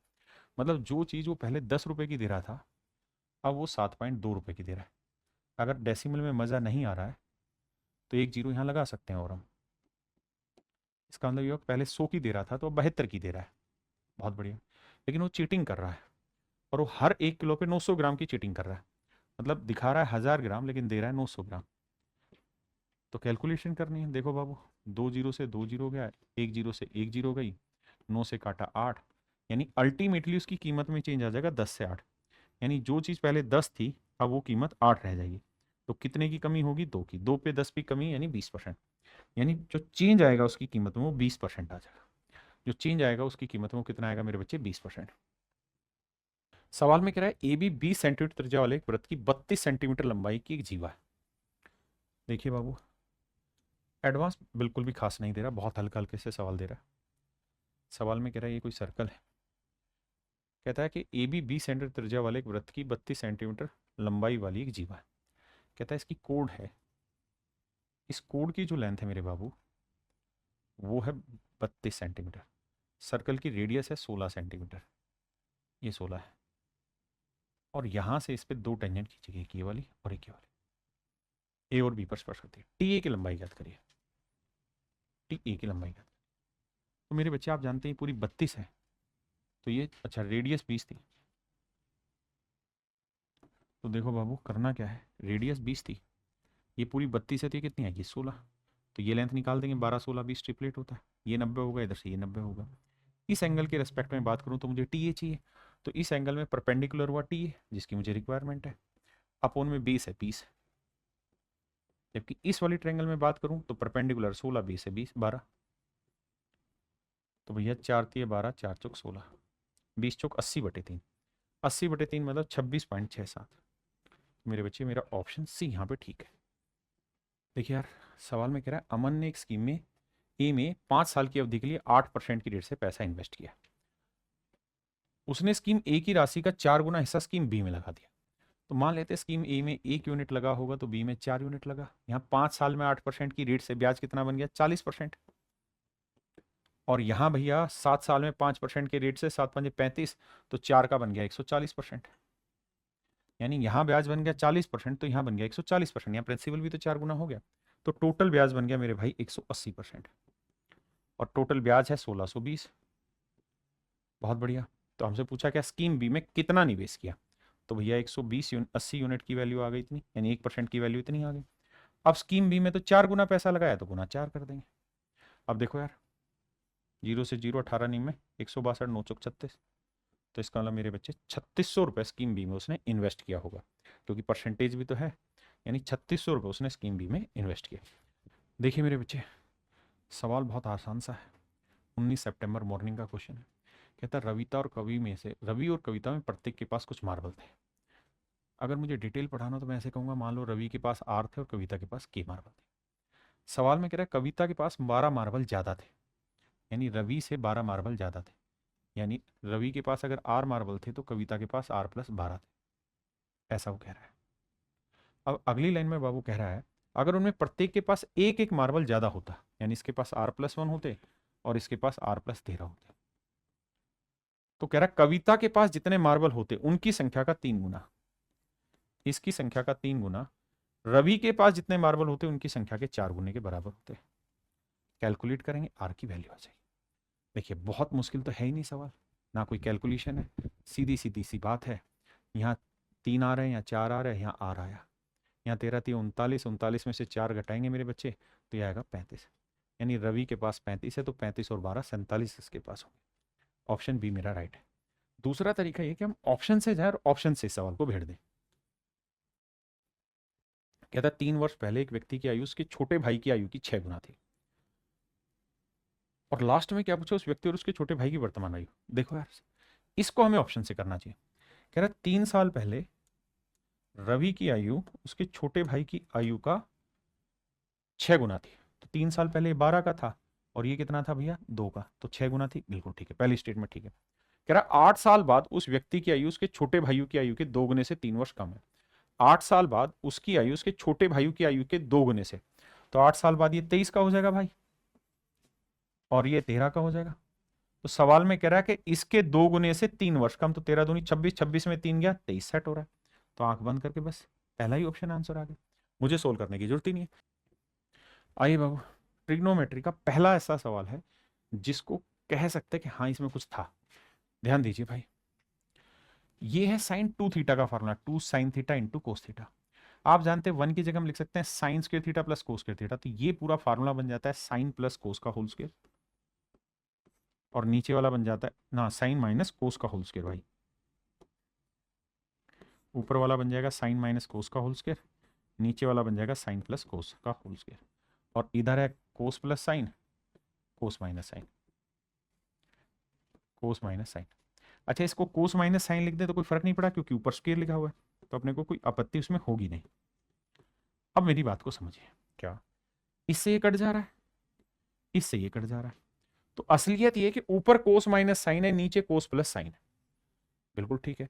मतलब जो चीज़ वो पहले 10 रुपए की दे रहा था, अब वो 7.2 रुपए की दे रहा है। अगर डेसिमल में मज़ा नहीं आ रहा है तो एक जीरो यहाँ लगा सकते हैं, और हम इसका मतलब ये हुआ पहले 100 की दे रहा था तो अब 72 की दे रहा है। बहुत बढ़िया, लेकिन वो चीटिंग कर रहा है, और वो हर 1 किलो पे 900 ग्राम की चीटिंग कर रहा है। मतलब दिखा रहा है 1000 ग्राम लेकिन दे रहा है 900 ग्राम। तो कैलकुलेशन करनी है। देखो बाबू, 2 जीरो से 2 जीरो गया, 1 जीरो से 1 जीरो गई, 9 से काटा 8, यानी अल्टीमेटली उसकी कीमत में चेंज आ जाएगा 10 से 8। यानी जो चीज़ पहले 10 थी अब वो कीमत 8 रह जाएगी। तो कितने की कमी होगी, 2 की। 2 पे 10 की कमी यानी 20%। यानी जो चेंज आएगा उसकी कीमत में वो 20% आ जाएगा। जो चेंज आएगा उसकी कीमत में वो कितना आएगा मेरे बच्चे, 20%। सवाल में कह रहा है ए बी 20 सेंटीमीटर त्रिज्या वाले एक वृत्त की 32 सेंटीमीटर लंबाई की एक जीवा है। देखिए बाबू, एडवांस बिल्कुल भी खास नहीं दे रहा, बहुत हल्का हल्के से सवाल दे रहा है। सवाल में कह रहा है ये कोई सर्कल है, कहता है कि ए बी 20 सेंटीमीटर त्रिज्या वाले एक वृत्त की 32 सेंटीमीटर लंबाई वाली एक जीवा है। कहता है इसकी कोड है, इस कोड की जो लेंथ है मेरे बाबू वो है 32 सेंटीमीटर। सर्कल की रेडियस है 16 सेंटीमीटर, ये 16 है, और यहाँ से इस पर 2 टेंजेंट खींची गई, ये वाली और एक ये वाली, ए और बी पर स्पर्श करती है। टी ए की लंबाई ज्ञात करिए, टी ए की लंबाई ज्ञात। तो मेरे बच्चे आप जानते हैं पूरी 32 है, तो ये अच्छा रेडियस 20 थी। तो देखो बाबू करना क्या है, रेडियस 20 थी, ये पूरी 32 है, तो ये कितनी आएगी 16। तो ये लेंथ निकाल देंगे, 12 16 20 ट्रिपलेट होता है, ये 90 होगा, इधर से ये 90 होगा। इस एंगल के रेस्पेक्ट में बात करूं तो मुझे टी ए चाहिए, तो इस एंगल में परपेंडिकुलर हुआ टी ए जिसकी मुझे रिक्वायरमेंट है, अपोन में बेस है 20। जबकि इस वाली ट्रायंगल में बात करूं तो परपेंडिकुलर 16 बेस है 20 12। तो भैया 4 तिये 12, 4 चौक 16, 20 चौक 80/3, 80/3 मतलब 26.67। मेरे बच्चे मेरा ऑप्शन सी यहाँ पे ठीक है। देखिए यार, सवाल में कह रहा है अमन ने एक स्कीम में ए में 5 साल की अवधि के लिए 8% की रेट से पैसा इन्वेस्ट किया। उसने स्कीम ए की राशि का 4 गुना हिस्सा स्कीम बी में लगा दिया। तो मान लेते हैं स्कीम ए में 1 यूनिट लगा होगा तो बी में 4 यूनिट लगा। यहाँ 5 साल में 8% की रेट से ब्याज कितना बन गया, 40%। और यहाँ भैया 7 साल में 5% के रेट से 7 5 35, तो 4 का बन गया 140%। यानी यहाँ ब्याज बन गया 40%, तो यहाँ बन गया 140%। यहाँ प्रिंसिपल भी तो 4 गुना हो गया, तो टोटल ब्याज बन गया मेरे भाई 180%, और टोटल ब्याज है 1620। बहुत बढ़िया। तो हमसे पूछा क्या स्कीम बी में कितना निवेश किया, तो भैया 80 यूनिट की वैल्यू आ गई इतनी, यानी 1% की वैल्यू इतनी आ गई। अब स्कीम बी में तो 4 गुना पैसा लगाया तो गुना 4 कर देंगे। अब देखो यार, 0 से 0 18 निम में 162 9 चौक 36, तो इसका मतलब मेरे बच्चे 3600 रुपये स्कीम बी में उसने इन्वेस्ट किया होगा, क्योंकि परसेंटेज भी तो है, यानी 3600 रुपये उसने स्कीम बी में इन्वेस्ट किया। देखिए मेरे बच्चे, सवाल बहुत आसान सा है, 19 सितंबर मॉर्निंग का क्वेश्चन है। कहता रवि और कविता में प्रत्येक के पास कुछ मार्बल थे। अगर मुझे डिटेल पढ़ाना हो तो मैं ऐसे कहूँगा, मान लो रवि के पास आर थे और कविता के पास के मार्बल थे। सवाल में कह रहा है कविता के पास 12 मार्बल ज़्यादा थे, यानी रवि से 12 मार्बल ज़्यादा थे, यानी रवि के पास अगर आर मार्बल थे तो कविता के पास आर प्लस 12 थे, ऐसा वो कह रहा है। अब अगली लाइन में बाबू कह रहा है अगर उनमें प्रत्येक के पास एक एक मार्बल ज़्यादा होता, यानी इसके पास आर प्लस 1 होते और इसके पास आर प्लस 13 होते, तो कह रहा है कविता के पास जितने मार्बल होते उनकी संख्या का 3 गुना, इसकी संख्या का 3 गुना, रवि के पास जितने मार्बल होते उनकी संख्या के 4 गुने के बराबर होते। कैलकुलेट करेंगे, आर की वैल्यू आ जाएगी। देखिए बहुत मुश्किल तो है ही नहीं सवाल, ना कोई कैलकुलेशन है, सीधी सीधी सी बात है। यहाँ 3 आ रहे हैं, यहाँ 4 आ रहे हैं, यहाँ आर आया, यहाँ 13 3 39, 39 में से 4 घटाएंगे मेरे बच्चे तो यह आएगा 35, यानी रवि के पास 35 है, तो 35 और 12 47 इसके पास होंगे। ऑप्शन बी मेरा राइट है। दूसरा तरीका ये कि हम ऑप्शन से जाए और ऑप्शन से सवाल को भेड़ दें। कहता 3 वर्ष पहले एक व्यक्ति की आयु उसके छोटे भाई की आयु की 6 गुना थी, और लास्ट में क्या पूछा, उस व्यक्ति और उसके छोटे भाई की वर्तमान आयु। देखो यार, इसको हमें ऑप्शन से करना चाहिए। कह रहा 3 साल पहले रवि की आयु उसके छोटे भाई की आयु का 6 गुना थी, तो 3 साल पहले 12 का था और ये कितना था भैया 2 का, तो 6 गुना थी, बिल्कुल ठीक है, पहली स्टेटमेंट ठीक है। कह रहा 8 साल बाद उस व्यक्ति की आयु उसके छोटे भाइयों की आयु के 2 गुने से 3 वर्ष कम है। 8 साल बाद उसकी आयु उसके छोटे भाइयों की आयु के 2 गुने से, तो 8 साल बाद ये 23 का हो जाएगा भाई, और ये 13 का हो जाएगा। तो सवाल में कह रहा है कि इसके 2 गुने से 3 वर्ष कम, तो 13 दूनी 26, 26 में 3 गया 23 सेट हो रहा है। तो आंख बंद करके बस पहला ही ऑप्शन आंसर आ गया, मुझे सोल्व करने की जरूरत ही नहीं है। आइए बाबू, ट्रिग्नोमेट्री का पहला ऐसा सवाल है जिसको कह सकते हैं कि हाँ इसमें कुछ था। ध्यान दीजिए भाई, ये है साइन 2 थीटा का formula, 2 sine theta into cos theta. आप जानते हैं 1 की जगह हम लिख सकते हैं sine square theta plus cos square theta, तो ये पूरा फार्मूला बन जाता है साइन प्लस कोस का होल स्क्वायर, और नीचे वाला बन जाता है ना साइन माइनस कोस का होल स्क्वायर भाई, ऊपर वाला बन जाएगा साइन माइनस कोस का होल स्क्वायर, नीचे वाला बन जाएगा साइन प्लस कोस का होल स्क्वायर, और इधर है cos plus sine, cos minus sine, cos minus sine. अच्छा, इसको कोस माइनस साइन लिख दे तो कोई फर्क नहीं पड़ा क्योंकि ऊपर स्क्वायर लिखा हुआ है, तो अपने को कोई आपत्ति उसमें होगी नहीं। अब मेरी बात को समझिए, क्या इससे ये कट जा रहा है, इससे ये कट जा रहा है, तो असलियत ये कि ऊपर कोस माइनस साइन है, नीचे कोस प्लस साइन है, बिल्कुल ठीक है।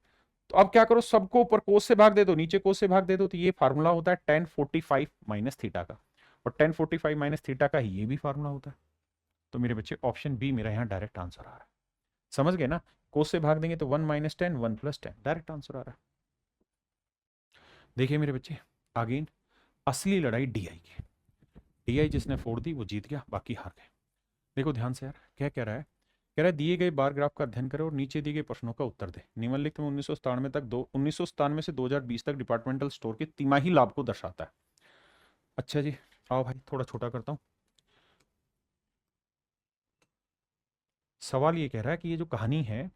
तो अब क्या करो, सबको ऊपर कोस से भाग दे दो, नीचे कोस से भाग दे दो, तो ये फार्मूला होता है tan 45 माइनस थीटा का, और tan 45 माइनस थीटा का ये भी फार्मूला होता है। तो मेरे बच्चे ऑप्शन बी मेरा यहाँ डायरेक्ट आंसर आ रहा है, समझ गए ना, कोस से भाग देंगे तो 1 माइनस 10 1 प्लस 10, डायरेक्ट आंसर आ रहा है। देखिए मेरे बच्चे, अगेन असली लड़ाई डीआई की, डीआई जिसने फोड़ दी वो जीत गया, बाकी हार गए। देखो ध्यान से यार, क्या कह रहा है, कह रहा है दिए गए बार ग्राफ का अध्ययन करें और नीचे दिए गए प्रश्नों का उत्तर दे। निम्नलिखित में 1997 से 2020 तक डिपार्टमेंटल स्टोर के तिमाही लाभ को दर्शाता है। अच्छा जी, आओ भाई थोड़ा छोटा करता हूं। सवाल ये कह रहा है कि ये जो कहानी है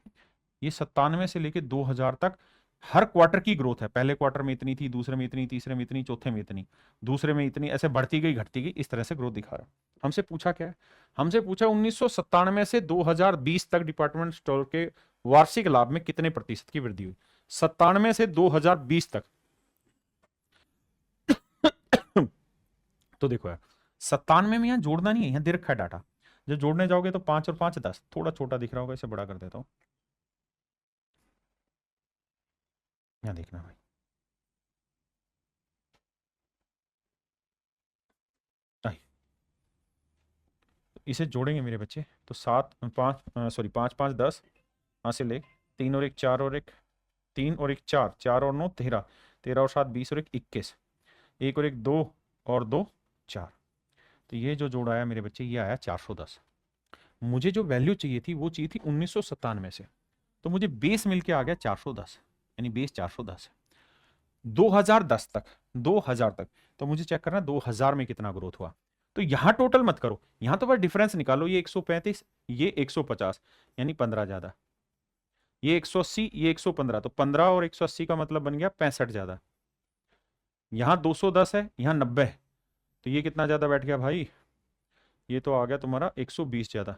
ये 97 से लेके 2000 तक हर क्वार्टर की ग्रोथ है, पहले क्वार्टर में इतनी थी, दूसरे में इतनी, तीसरे में इतनी, चौथे में इतनी, दूसरे में इतनी, ऐसे बढ़ती गई घटती गई, इस तरह से ग्रोथ दिखा रहा है। हमसे पूछा क्या है, हमसे पूछा 1997 से 2020 तक डिपार्टमेंट स्टोर के वार्षिक लाभ में कितने प्रतिशत की वृद्धि हुई। 97 से 2020 तक तो देखो यार, 97 में यहां जोड़ना नहीं है, यहां दे रखा है डाटा, जब जोड़ने जाओगे तो 5 और 5 10, थोड़ा छोटा दिख रहा होगा, इसे बड़ा कर देता हूं, यहां देखना भाई, इसे जोड़ेंगे मेरे बच्चे तो 5 5 10, यहाँ से ले 3 और 1 4 और 1 3 और 1 4, 4 और 9 13, 13 और 7 20 और 1 21, 1 और 1 2 और 2 4, तो ये जो जोड़ा आया मेरे बच्चे ये आया 410। मुझे जो वैल्यू चाहिए थी वो चाहिए थी 1997 से, तो मुझे बेस मिलके आ गया 410, यानी बेस 410 है। 2010 तक, 2000 तक, तो मुझे चेक करना 2000 में कितना ग्रोथ हुआ। तो यहां टोटल मत करो, यहां तो बस डिफरेंस निकालो, ये 135 ये 150, यानी 15 ज्यादा, ये 180, ये 115, तो 15 और 180 का मतलब बन गया 65 ज्यादा। यहां 210 है, यहां 90 है, तो ये कितना ज्यादा बैठ गया भाई? ये तो आ गया तुम्हारा 120 ज्यादा।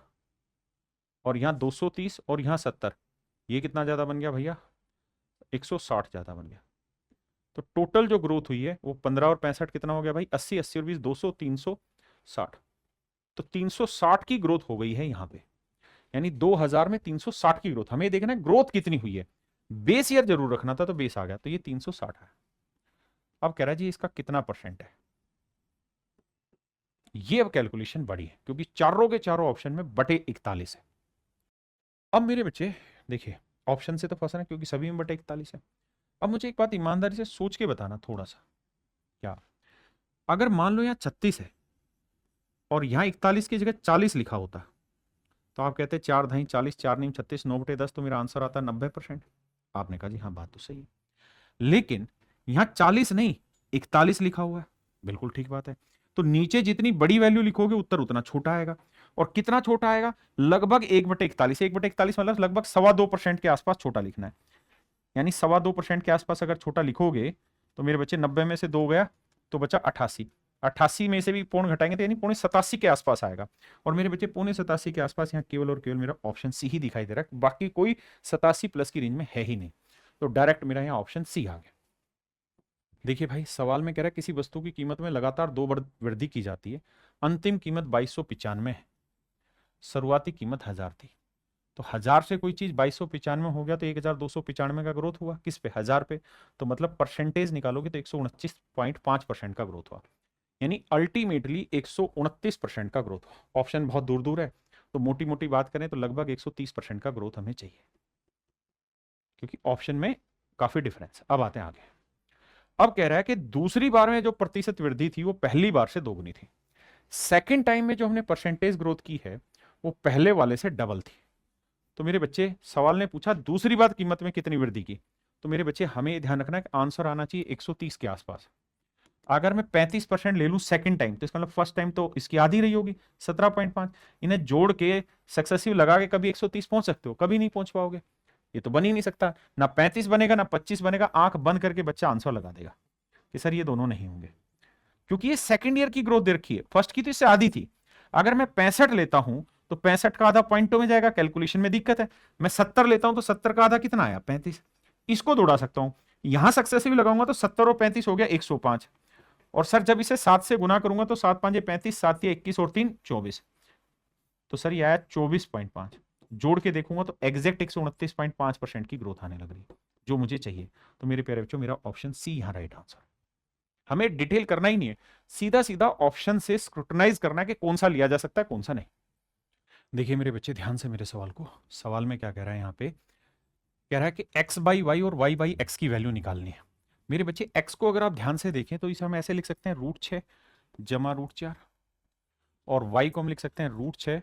और यहाँ 230 और यहाँ 70, ये कितना ज्यादा बन गया भैया? 160 ज्यादा बन गया। तो टोटल जो ग्रोथ हुई है वो 15 और 65 कितना हो गया भाई? 80, 80 और 20, 200, 360। तो 360 की ग्रोथ हो गई है यहाँ पे, यानी 2000 में 360 की ग्रोथ। हमें देखना है ग्रोथ कितनी हुई है। बेस ईयर जरूर रखना था, तो बेस आ गया, तो ये 360 है। अब कह रहा है जी इसका कितना परसेंट है। ये अब कैलकुलेशन बड़ी है, क्योंकि चारों के चारों ऑप्शन में बटे 41 है। अब मेरे बच्चे देखिए, ऑप्शन से तो फंसना है क्योंकि सभी में बटे 41 है। अब मुझे एक बात ईमानदारी से सोच के बताना थोड़ा सा, क्या अगर मान लो यहाँ 36 है और यहाँ 41 की जगह 40 लिखा होता, तो आप कहते 4 धाई 40, 4 नीम 36, 9/10, तो मेरा आंसर आता 90%। आपने कहा जी हाँ बात तो सही है, लेकिन यहाँ 40 नहीं 41 लिखा हुआ है। बिल्कुल ठीक बात है। तो नीचे जितनी बड़ी वैल्यू लिखोगे उत्तर उतना छोटा आएगा। और कितना छोटा आएगा? लगभग 1/41। 1/41 मतलब लगभग 2.25% के आसपास छोटा लिखना है। यानी 2.25% के आसपास अगर छोटा लिखोगे तो मेरे बच्चे 90 में से 2 गया तो बचा 88। 88 में से भी पौन घटाएंगे तो यानी 87.5 के आसपास आएगा। और मेरे बच्चे 87.5 के आसपास यहाँ केवल और केवल मेरा ऑप्शन सी ही दिखाई दे रहा है, बाकी कोई 87+ की रेंज में है ही नहीं। तो डायरेक्ट मेरा यहाँ ऑप्शन सी आ गया। देखिए भाई, सवाल में कह रहा है किसी वस्तु की कीमत में लगातार 2 वृद्धि की जाती है। अंतिम कीमत 2295 है, शुरुआती कीमत 1000 थी। तो 1000 से कोई चीज 2295 हो गया तो 1295 का ग्रोथ हुआ किस पे? 1000 पे। तो मतलब परसेंटेज निकालोगे तो 129.5% का ग्रोथ हुआ, यानी अल्टीमेटली 129% का ग्रोथ हुआ। ऑप्शन बहुत दूर दूर है, तो मोटी मोटी बात करें तो लगभग 130% का ग्रोथ हमें चाहिए, क्योंकि ऑप्शन में काफी डिफरेंस। अब आते हैं आगे। अब कह रहा है कि दूसरी बार में जो प्रतिशत वृद्धि थी वो पहली बार से दोगुनी थी। सेकेंड टाइम में जो हमने परसेंटेज ग्रोथ की है वो पहले वाले से डबल थी। तो मेरे बच्चे सवाल ने पूछा दूसरी बार कीमत में कितनी वृद्धि की, तो मेरे बच्चे हमें ध्यान रखना है कि आंसर आना चाहिए 130 के आसपास। अगर मैं 35% ले लूं सेकंड टाइम, तो इसका मतलब फर्स्ट टाइम तो इसकी आधी रही होगी 17.5। इन्हें जोड़ के सक्सेसिव लगा के कभी 130 पहुंच सकते हो? कभी नहीं पहुंच पाओगे, ये तो बन ही नहीं सकता। ना 35 बनेगा ना 25 बनेगा। आंख बंद करके बच्चा आंसर लगा देगा कि सर ये दोनों नहीं होंगे, क्योंकि ये सेकंड ईयर की ग्रोथ दे रखी है, फर्स्ट की तो इससे आधी थी। अगर मैं 65 लेता हूं तो 65 का आधा पॉइंटों में जाएगा, कैलकुलेशन में दिक्कत है। मैं 70 लेता हूं तो 70 का आधा कितना आया? 35। इसको दौड़ा सकता हूं, यहां सक्सेसिव लगाऊंगा तो 70 और 35 हो गया 105। और सर जब इसे 7 से गुना करूंगा तो 7 5 35, 7 21 और 3 24। तो सर ये आया 24.5। जोड़ के देखूंगा तो एग्जैक्ट 129.5% की ग्रोथ आने लग रही है, जो मुझे चाहिए। तो मेरे प्यारे बच्चों, मेरा ऑप्शन सी यहां राइट आंसर। हमें डिटेल करना ही नहीं है, सीधा सीधा ऑप्शन से स्क्रूटनाइज करना है कि कौन सा लिया जा सकता है कौन सा नहीं। देखिए मेरे बच्चे ध्यान से मेरे सवाल को, सवाल में क्या कह रहा है यहाँ पे? कह रहा है कि x बाई वाई और y बाई एक्स की वैल्यू निकालनी है। मेरे बच्चे x को अगर आप ध्यान से देखें तो इसे हम ऐसे लिख सकते हैं √6 जमा √4, और y को हम लिख सकते हैं √6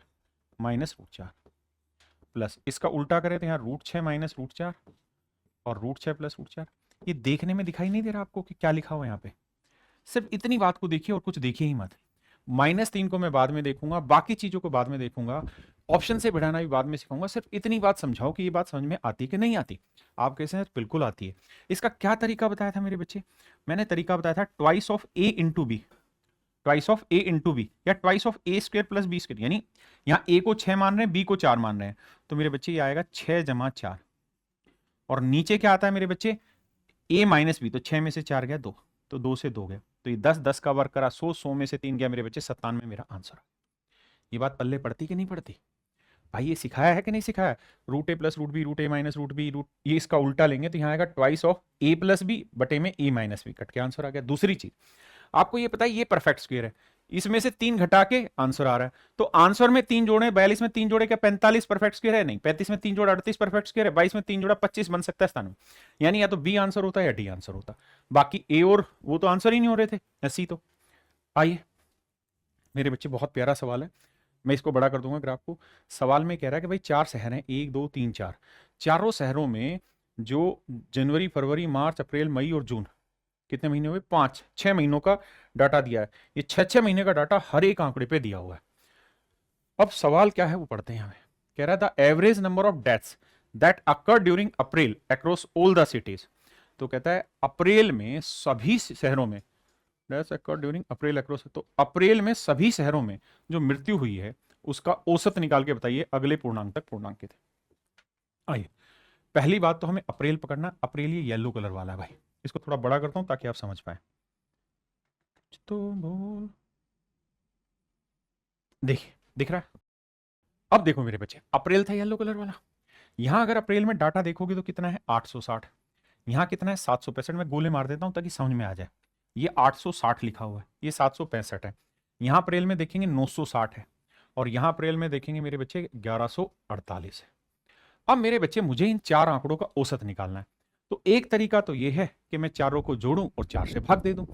माइनस √4 प्लस, इसका उल्टा करें तो यहाँ √6 माइनस √4 और √6 प्लस √4। ये देखने में दिखाई नहीं दे रहा आपको कि क्या लिखा हुआ है यहाँ पे? सिर्फ इतनी बात को देखिए और कुछ देखिए ही मत। -3 को मैं बाद में देखूंगा, बाकी चीजों को बाद में देखूंगा, ऑप्शन से बढ़ाना भी बाद में सिखाऊंगा। सिर्फ इतनी बात समझाओ कि ये बात समझ में आती कि नहीं आती। आप कैसे हैं? बिल्कुल आती है। इसका क्या तरीका बताया था मेरे बच्चे? मैंने तरीका बताया था twice of A into B, twice of A into B, या twice of A square plus B square. यानी यहाँ ए को 6 मान रहे हैं, बी को 4 मान रहे हैं, तो मेरे बच्चे ये आएगा 6 जमा 4। और नीचे क्या आता है मेरे बच्चे? ए माइनस बी, तो 6 में से 4 गया 2, तो 2 से 2 गया, तो ये 10 10 का वर्क करा 100, 100 में से 3 गया मेरे बच्चे 97, मेरा आंसर। ये बात पल्ले पड़ती कि नहीं पड़ती? भाई ये सिखाया है कि नहीं सिखाया? √a plus √b, √a minus √b, ये इसका उल्टा लेंगे तो यहाँ आएगा twice of a plus B बटे में a माइनस बी, कट के आंसर आ गया। दूसरी चीज आपको ये पता है, ये परफेक्ट स्क्वायर है, इसमें से 3 घटा के आंसर आ रहा है, तो आंसर में 3 जोड़े, 42 में 3 जोड़े क्या 45 परफेक्ट स्क्वायर है? नहीं। 35 में 3 जोड़ा 38 परफेक्ट स्क्वायर है। 22 में 3 जोड़ा 25 बन सकता है स्थान में। यानी या तो बी आंसर होता है या डी आंसर होता, बाकी ए और वो तो आंसर ही नहीं हो रहे थे, या सी। तो आइए मेरे बच्चे, बहुत प्यारा सवाल है, मैं इसको बड़ा कर दूंगा ग्राफ को। सवाल में कह रहा है कि भाई 4 शहर हैं, 1 2 3 4, चारों शहरों में जो जनवरी फरवरी मार्च अप्रैल मई और जून, कितने महीने हुए? 5 6 महीनों का डाटा दिया है। ये 6 महीने का डाटा हर एक आंकड़े पे दिया हुआ है। अब सवाल क्या है वो पढ़ते हैं। हमें कह रहा था average number of deaths that occur during April across all the cities. तो कहता है अप्रैल में सभी शहरों में, ड्यूरिंग अप्रैल अक्रॉस, तो अप्रैल में सभी शहरों में जो मृत्यु हुई है उसका औसत निकाल के बताइए अगले पूर्णांक तक पूर्णांकित है। आइए, पहली बात तो हमें अप्रैल पकड़ना। अप्रैल ये येलो कलर वाला है भाई, इसको थोड़ा बड़ा करता हूं ताकि आप समझ पाए। तो बोल, देखिए दिख रहा है। अब देखो मेरे बच्चे, अप्रैल था येलो कलर वाला। यहां अगर अप्रैल में डाटा देखोगे तो कितना है 860, यहां कितना है 765। में गोले मार देता हूं ताकि समझ में आ जाए। ये 860 लिखा हुआ है, ये 765 है। यहां अप्रैल में देखेंगे 960 है, और यहां अप्रैल में देखेंगे मेरे बच्चे 1148 है। अब मेरे बच्चे मुझे इन चार आंकड़ों का औसत निकालना है। तो एक तरीका तो ये है कि मैं चारों को जोड़ूं और 4 से भाग दे दूं।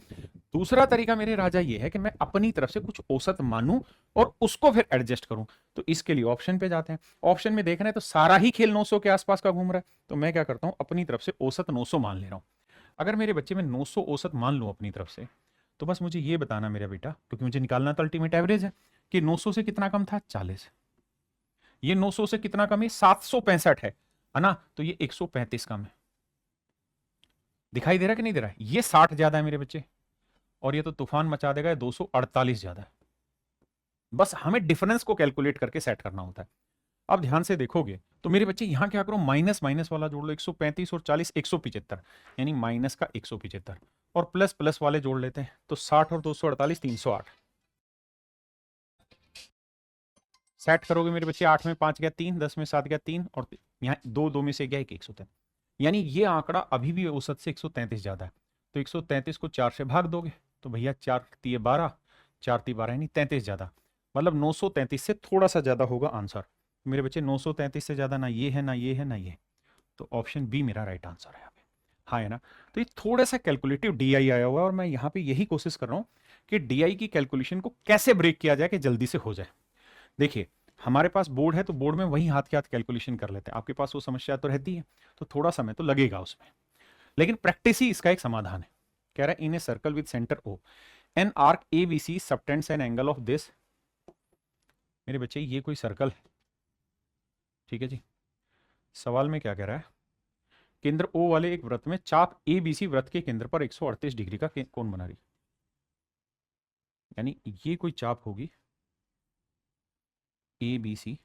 दूसरा तरीका मेरे राजा ये है कि मैं अपनी तरफ से कुछ औसत मानूं और उसको फिर एडजस्ट करूं। तो इसके लिए ऑप्शन पे जाते हैं। ऑप्शन में देखना है तो सारा ही खेल 900 के आसपास का घूम रहा है, तो मैं क्या करता हूं, अपनी तरफ से औसत 900 मान ले रहा हूं। अगर मेरे बच्चे में 900 औसत मान लूं अपनी तरफ से, तो बस मुझे ये बताना मेरा बेटा, क्योंकि मुझे निकालना तो अल्टीमेट एवरेज है, कि 900 से कितना कम था 40। ये 900 से कितना कम है 765 है ना, तो ये 135 कम है। दिखाई दे रहा है कि नहीं दे रहा है? ये 60 ज्यादा है मेरे बच्चे, और ये तो तूफान मचा देगा, 248 ज्यादा है। बस हमें डिफरेंस को कैलकुलेट करके सेट करना होता है। अब ध्यान से देखोगे तो मेरे बच्चे यहां क्या करो, माइनस माइनस वाला जोड़ लो, 135 और 40 175, यानी माइनस का 175, और प्लस प्लस वाले जोड़ लेते हैं तो 60 और 248 308। सेट करोगे मेरे बच्चे, 8 में 5 गया 3, 10 में 7 गया 3, और यहाँ दो दो में से गया 133, यानी ये आंकड़ा अभी भी औसत से 133 ज्यादा है। तो 133 को 4 से भाग दोगे तो भैया 4 तिये 12, 4 तिये 12 यानी 33 ज्यादा, मतलब 933 से थोड़ा सा ज्यादा होगा आंसर। मेरे बच्चे 933 से ज्यादा ना ये है ना ये है ना ये, तो ऑप्शन बी मेरा राइट आंसर है यहाँ पे। हाँ है ना? तो ये थोड़ा सा कैलकुलेटिव डीआई आया हुआ है, और मैं यहाँ पे यही कोशिश कर रहा हूँ कि डीआई की कैलकुलेशन को कैसे ब्रेक किया जाए कि जल्दी से हो जाए। देखिए, हमारे पास बोर्ड है तो बोर्ड में वही हाथ के हाथ कैलकुलेशन कर लेते हैं। आपके पास वो समस्या तो रहती है, तो थोड़ा समय तो लगेगा उसमें, लेकिन प्रैक्टिस ही इसका एक समाधान है। कह रहा है in a circle with centre O an arc A B C subtends an angle of this. मेरे बच्चे ये कोई सर्कल है, ठीक है जी। सवाल में क्या कह रहा है, केंद्र ओ वाले एक वृत्त में चाप ए बी सी वृत्त के केंद्र पर 138 डिग्री का कोण बना रही, यानी ये कोई चाप होगी ए बी सी।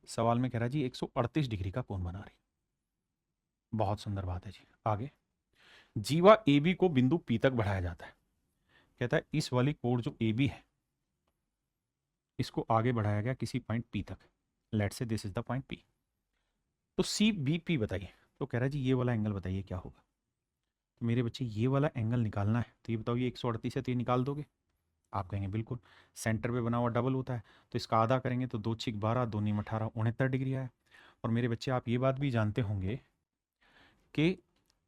सवाल में कह रहा है जी 138 डिग्री का कोण बना रही। बहुत सुंदर बात है जी। आगे, जीवा ए बी को बिंदु पी तक बढ़ाया जाता है। कहता है इस वाली कोण जो ए बी है इसको आगे बढ़ाया गया किसी पॉइंट पी तक, लेट से this is the point P. तो सी बी पी बताइए। तो कह रहा है जी ये वाला एंगल बताइए क्या होगा। तो मेरे बच्चे ये वाला एंगल निकालना है, तो ये बताओ ये 138 है तो ये निकाल दोगे? आप कहेंगे बिल्कुल, सेंटर पे बना हुआ डबल होता है, तो इसका आधा करेंगे तो 2 6 12, 2 9 18, 69 डिग्री आया। और मेरे बच्चे आप ये बात भी जानते होंगे कि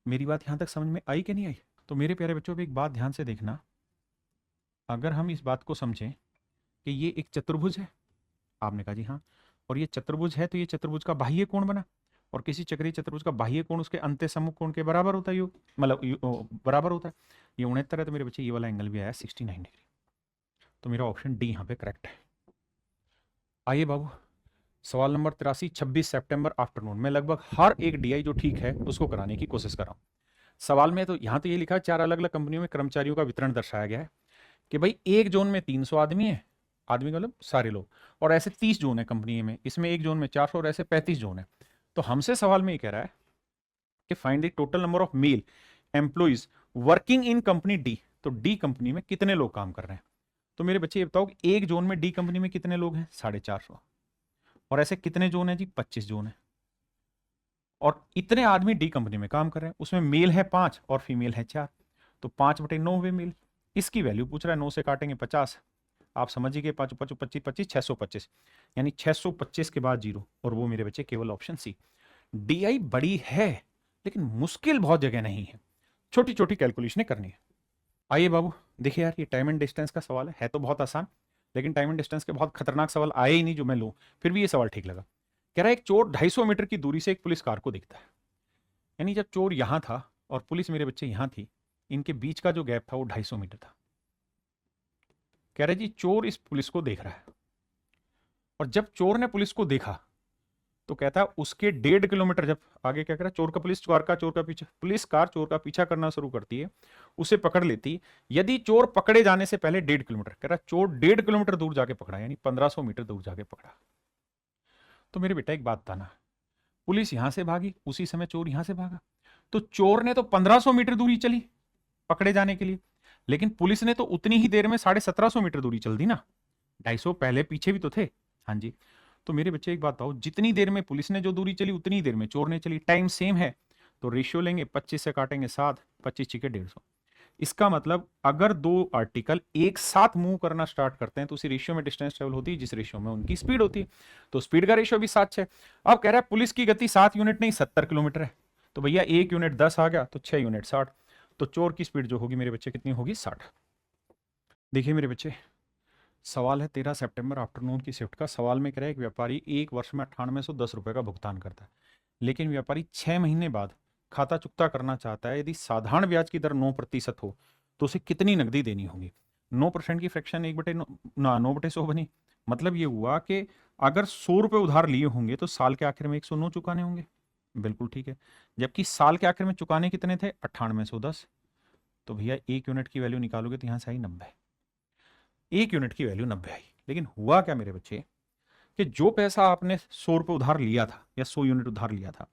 मेरी बात यहाँ तक समझ में आई कि नहीं आई? तो मेरे प्यारे बच्चों, एक बात ध्यान से देखना, अगर हम इस बात को समझें कि ये एक चतुर्भुज है, आपने कहा जी हाँ, और ये चतुर्भुज है, तो ये चतुर्भुज का बाह्य कोण बना, और किसी चक्रीय चतुर्भुज का बाह्य कोण उसके अंत्य सम्मुख कोण के बराबर होता है, योग मतलब बराबर होता है। ये 69 है, तो मेरे बच्चे ये वाला एंगल भी आया 69 डिग्री। तो मेरा ऑप्शन डी यहाँ पे करेक्ट है। आइए बाबू, सवाल नंबर 83, 26 सितंबर आफ्टरनून। मैं लगभग हर एक डीआई जो ठीक है उसको कराने की कोशिश कर रहा हूँ। सवाल में तो यहाँ तो ये लिखा है 4 अलग अलग कंपनियों में कर्मचारियों का वितरण दर्शाया गया है कि भाई एक जोन में 300 आदमी है, आदमी का मतलब सारे लोग, और ऐसे 30 जोन है कंपनी में, इसमें एक जोन में 400 और ऐसे 35 जोन है। तो हमसे सवाल में ये कह रहा है कि find the total number of male employees working in company D. तो डी कंपनी में कितने लोग काम कर रहे हैं? तो मेरे बच्चे ये बताओ कि एक जोन में डी कंपनी में कितने लोग हैं? 450, और ऐसे कितने जोन है जी? 25 जोन है, और इतने आदमी डी कंपनी में काम कर रहे हैं, उसमें मेल है 5 और फीमेल है 4, तो 5/9 वे मेल। इसकी वैल्यू पूछ रहा है, 9 से काटेंगे 50, आप समझिए 5 5 25 25 625, यानी 625 के बाद 0, और वो मेरे बच्चे केवल ऑप्शन सी। डीआई बड़ी है लेकिन मुश्किल बहुत जगह नहीं है, छोटी छोटी कैलकुलेशन करनी है। आइए बाबू देखिए यार, ये टाइम एंड डिस्टेंस का सवाल है तो बहुत आसान, लेकिन टाइम एंड डिस्टेंस के बहुत खतरनाक सवाल आए ही नहीं जो मैं लूं, फिर भी ये सवाल ठीक लगा। कह रहा है एक चोर 250 मीटर की दूरी से एक पुलिस कार को देखता है, यानी जब चोर यहां था और पुलिस मेरे बच्चे यहां थी, इनके बीच का जो गैप था वो 250 मीटर था। कह रहे जी चोर इस पुलिस को देख रहा है, और जब चोर ने पुलिस को देखा तो कहता है उसके 1.5 किलोमीटर, जब आगे क्या करा, चोर का पुलिस कार चोर का पीछा करना शुरू करती है, उसे पकड़ लेती। यदि चोर पकड़े जाने से पहले 1.5 किलोमीटर, कह रहा चोर 1.5 किलोमीटर दूर जाके पकड़ा, यानी 1500 मीटर दूर जाके पकड़ा। तो मेरे बेटा एक बात बताना, पुलिस यहां से भागी, उसी समय चोर यहां से भागा, तो चोर ने तो 1500 मीटर दूरी चली पकड़े जाने के लिए, लेकिन पुलिस ने तो उतनी ही देर में 1750 मीटर दूरी चल दी ना, 250 पहले पीछे भी तो थे। हाँ जी। तो मेरे बच्चे एक बात बताओ, जितनी देर में पुलिस ने जो दूरी चली उतनी देर में चोर ने चली, टाइम सेम है, तो रेशियो लेंगे, 25 से काटेंगे 7, 25 छिके 150। इसका मतलब अगर दो आर्टिकल एक साथ मूव करना स्टार्ट करते हैं तो उसी रेशियो में डिस्टेंस ट्रेवल होती है जिस रेशियो में उनकी स्पीड होती है, तो स्पीड का रेशियो भी 7-6। अब कह रहा है पुलिस की गति 7 यूनिट नहीं 70 किलोमीटर है, तो भैया 1 यूनिट 10 आ गया, तो 6 यूनिट 60, तो चोर की स्पीड जो होगी मेरे बच्चे कितनी होगी, 60। देखिए मेरे बच्चे, सवाल है 13 सितंबर आफ्टरनून की शिफ्ट का। सवाल में कह रहा है एक व्यापारी एक वर्ष में 9810 रुपए का भुगतान करता है, लेकिन व्यापारी 6 महीने बाद खाता चुकता करना चाहता है। यदि साधारण ब्याज की दर 9% हो तो उसे कितनी नकदी देनी होगी। 9% की फ्रैक्शन 1/9 बनी। मतलब ये हुआ कि अगर 100 रुपए उधार लिए होंगे तो साल के आखिर में 109 चुकाने होंगे। बिल्कुल ठीक है। जबकि साल के आखिर में चुकाने कितने थे, 9810। तो भैया 1 यूनिट की वैल्यू निकालोगे तो यहां से आई 90। 1 यूनिट की वैल्यू 90 आई। लेकिन हुआ क्या मेरे बच्चे, कि जो पैसा आपने 100 रुपए उधार लिया था या 100 यूनिट उधार लिया था,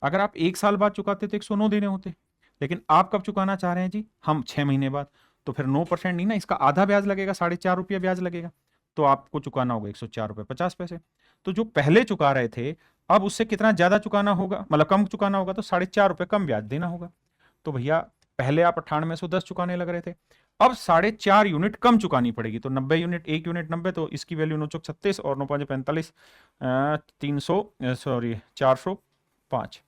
अगर आप 1 साल बाद चुकाते तो 109 देने होते, लेकिन आप कब चुकाना चाह रहे हैं जी, हम 6 महीने बाद। तो फिर 9% नहीं ना, इसका आधा ब्याज लगेगा, 4.5 रुपया ब्याज लगेगा, तो आपको चुकाना होगा 104 रुपये 50 पैसे। तो जो पहले चुका रहे थे अब उससे कितना ज्यादा चुकाना होगा, मतलब कम चुकाना होगा, तो 4.5 रुपये कम ब्याज देना होगा। तो भैया पहले आप 9810 चुकाने लग रहे थे, अब 4.5 यूनिट कम चुकानी पड़ेगी, तो 90 यूनिट, 1 यूनिट 90, तो इसकी वैल्यू 9 चौक 36 और 9 5 45, 405,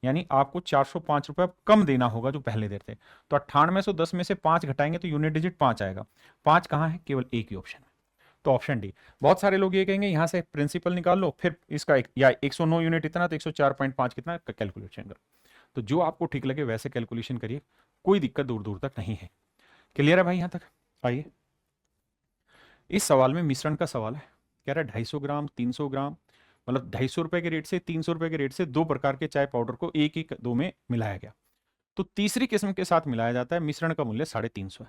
यानी आपको 405 रुपए कम देना होगा जो पहले देते। तो 9810 में से 5 घटाएंगे तो यूनिट डिजिट 5 आएगा। 5 कहाँ है, केवल एक ही ऑप्शन है, तो ऑप्शन डी। बहुत सारे लोग ये कहेंगे यहां से प्रिंसिपल निकाल लो, फिर इसका या 109 यूनिट इतना तो 104.5 कितना कैलकुलेशन करो। तो जो आपको ठीक लगे वैसे कैलकुलेशन करिए, कोई दिक्कत दूर दूर तक नहीं है। क्लियर है भाई यहां तक? आइए, इस सवाल में मिश्रण का सवाल है। कह रहा है 250 ग्राम 300 ग्राम, मतलब 250 रुपए के रेट से 300 रुपए के रेट से 2 प्रकार के चाय पाउडर को एक एक दो में मिलाया गया, तो तीसरी किस्म के साथ मिलाया जाता है, मिश्रण का मूल्य 350 है।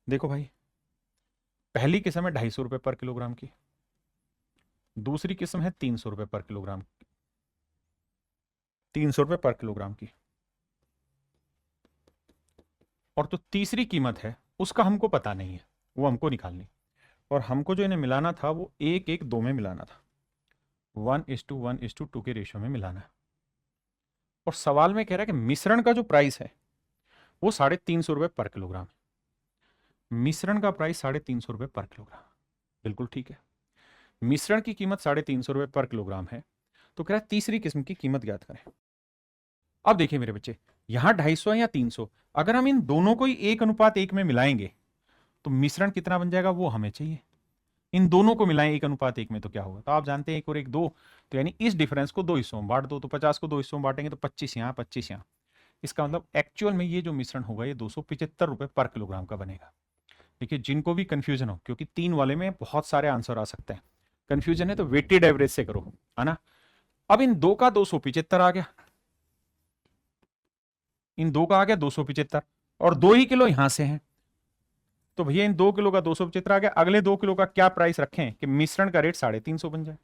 देखो भाई, पहली किस्म है 250 रुपए पर किलोग्राम की, दूसरी किस्म है 300 रुपए पर किलोग्राम, 300 रुपए पर किलोग्राम की, और तो तीसरी कीमत है उसका हमको पता नहीं है, वो हमको निकालनी, और हमको जो इन्हें मिलाना था वो 1:1:2 में मिलाना था, 1:1:2 के रेशियो में मिलाना है। और सवाल में कह रहा है कि मिश्रण का जो प्राइस है वो 350 रुपए पर किलोग्राम है। मिश्रण का प्राइस 350 रुपए पर किलोग्राम, बिल्कुल ठीक है। मिश्रण की कीमत 350 रुपए पर किलोग्राम है, तो कह रहा है तीसरी किस्म की कीमत ज्ञात करें। अब देखिए मेरे बच्चे, यहां 250 या 300, अगर हम इन दोनों को ही 1:1 में मिलाएंगे तो मिश्रण कितना बन जाएगा वो हमें चाहिए। इन दोनों को मिलाएं 1:1 में तो क्या होगा, तो आप जानते हैं 1 और 1 2, तो यानी इस डिफरेंस को 2 हिस्सों में बांट दो, तो 50 को 2 हिस्सों में बांटेंगे तो 25 यहाँ 25 यहाँ। इसका मतलब एक्चुअल में ये जो मिश्रण होगा ये 275 रुपए पर किलोग्राम का बनेगा। देखिए जिनको भी कंफ्यूजन हो, क्योंकि 3 वाले में बहुत सारे आंसर आ सकते हैं, कंफ्यूजन है तो वेटेड एवरेज से करो, है ना। अब इन दो का 275 आ गया, इन दो का आ गया 275, और 2 ही किलो यहां से हैं, तो भैया इन 2 किलो का 275 आ गया। अगले 2 किलो का क्या प्राइस रखें कि मिश्रण का रेट 350 बन जाए।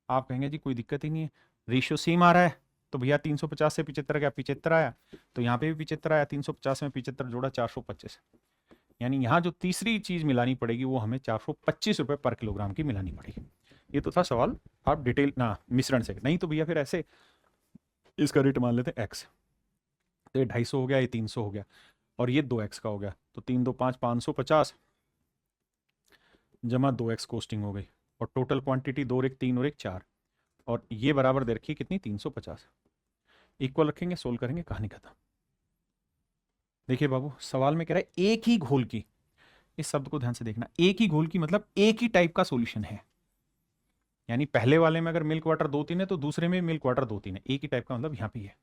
आप कहेंगे जी कोई दिक्कत ही नहीं है, रेशियो सेम आ रहा है, तो भैया 350 से 75 गया, 75 आया, तो यहाँ पे भी 75 आया, 350 में 75 जोड़ा 425, यानी यहाँ जो तीसरी चीज मिलानी पड़ेगी वो हमें 425 रुपए पर किलोग्राम की मिलानी पड़ेगी। ये तो था सवाल, आप डिटेल ना मिश्रण से, नहीं तो भैया फिर ऐसे इसका रेट मान लेते एक्स, तो ये 250 हो गया, ये 300 हो गया, और ये 2x का हो गया, तो 3 2 5 550 जमा 2x कोस्टिंग हो गई, और टोटल क्वांटिटी 2 और 1 3 और 1 4, और ये बराबर दे रखी कितनी 350। इक्वल रखेंगे, सोल्व करेंगे, कहानी खत्म। देखिए बाबू, सवाल में कह रहा है एक ही घोल की, इस शब्द को ध्यान से देखना, एक ही घोल की मतलब एक ही टाइप का सॉल्यूशन है, यानी पहले वाले में अगर मिल्क वाटर 2-3 है तो दूसरे में मिल्क वाटर 2-3 है, एक ही टाइप का मतलब यहां पे है।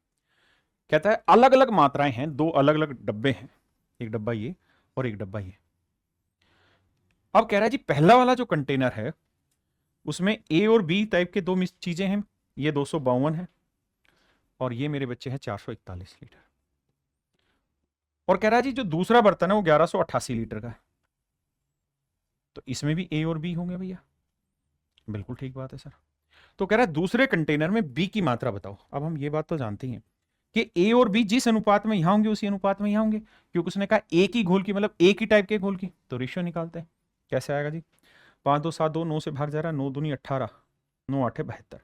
कहता है अलग अलग मात्राएं हैं, 2 अलग अलग डब्बे हैं, एक डब्बा ये और एक डब्बा ये। अब कह रहा है जी पहला वाला जो कंटेनर है उसमें ए और बी टाइप के 2 चीजें हैं, ये 252 है और ये मेरे बच्चे हैं 441 लीटर। और कह रहा है जी जो दूसरा बर्तन है वो 1188 लीटर का है, तो इसमें भी ए और बी होंगे भैया। बिल्कुल ठीक बात है सर। तो कह रहा है दूसरे कंटेनर में बी की मात्रा बताओ। अब हम ये बात तो जानते ही हैं कि ए और बी जिस अनुपात में यहां होंगे उसी अनुपात में यहां होंगे, क्योंकि उसने कहा एक ही घोल की, मतलब एक ही टाइप के घोल की। तो रेशियो निकालते हैं, कैसे आएगा जी? 5 2 7 2, 9 से भाग जा रहा है, 9 दूनी 18, 9 8 72।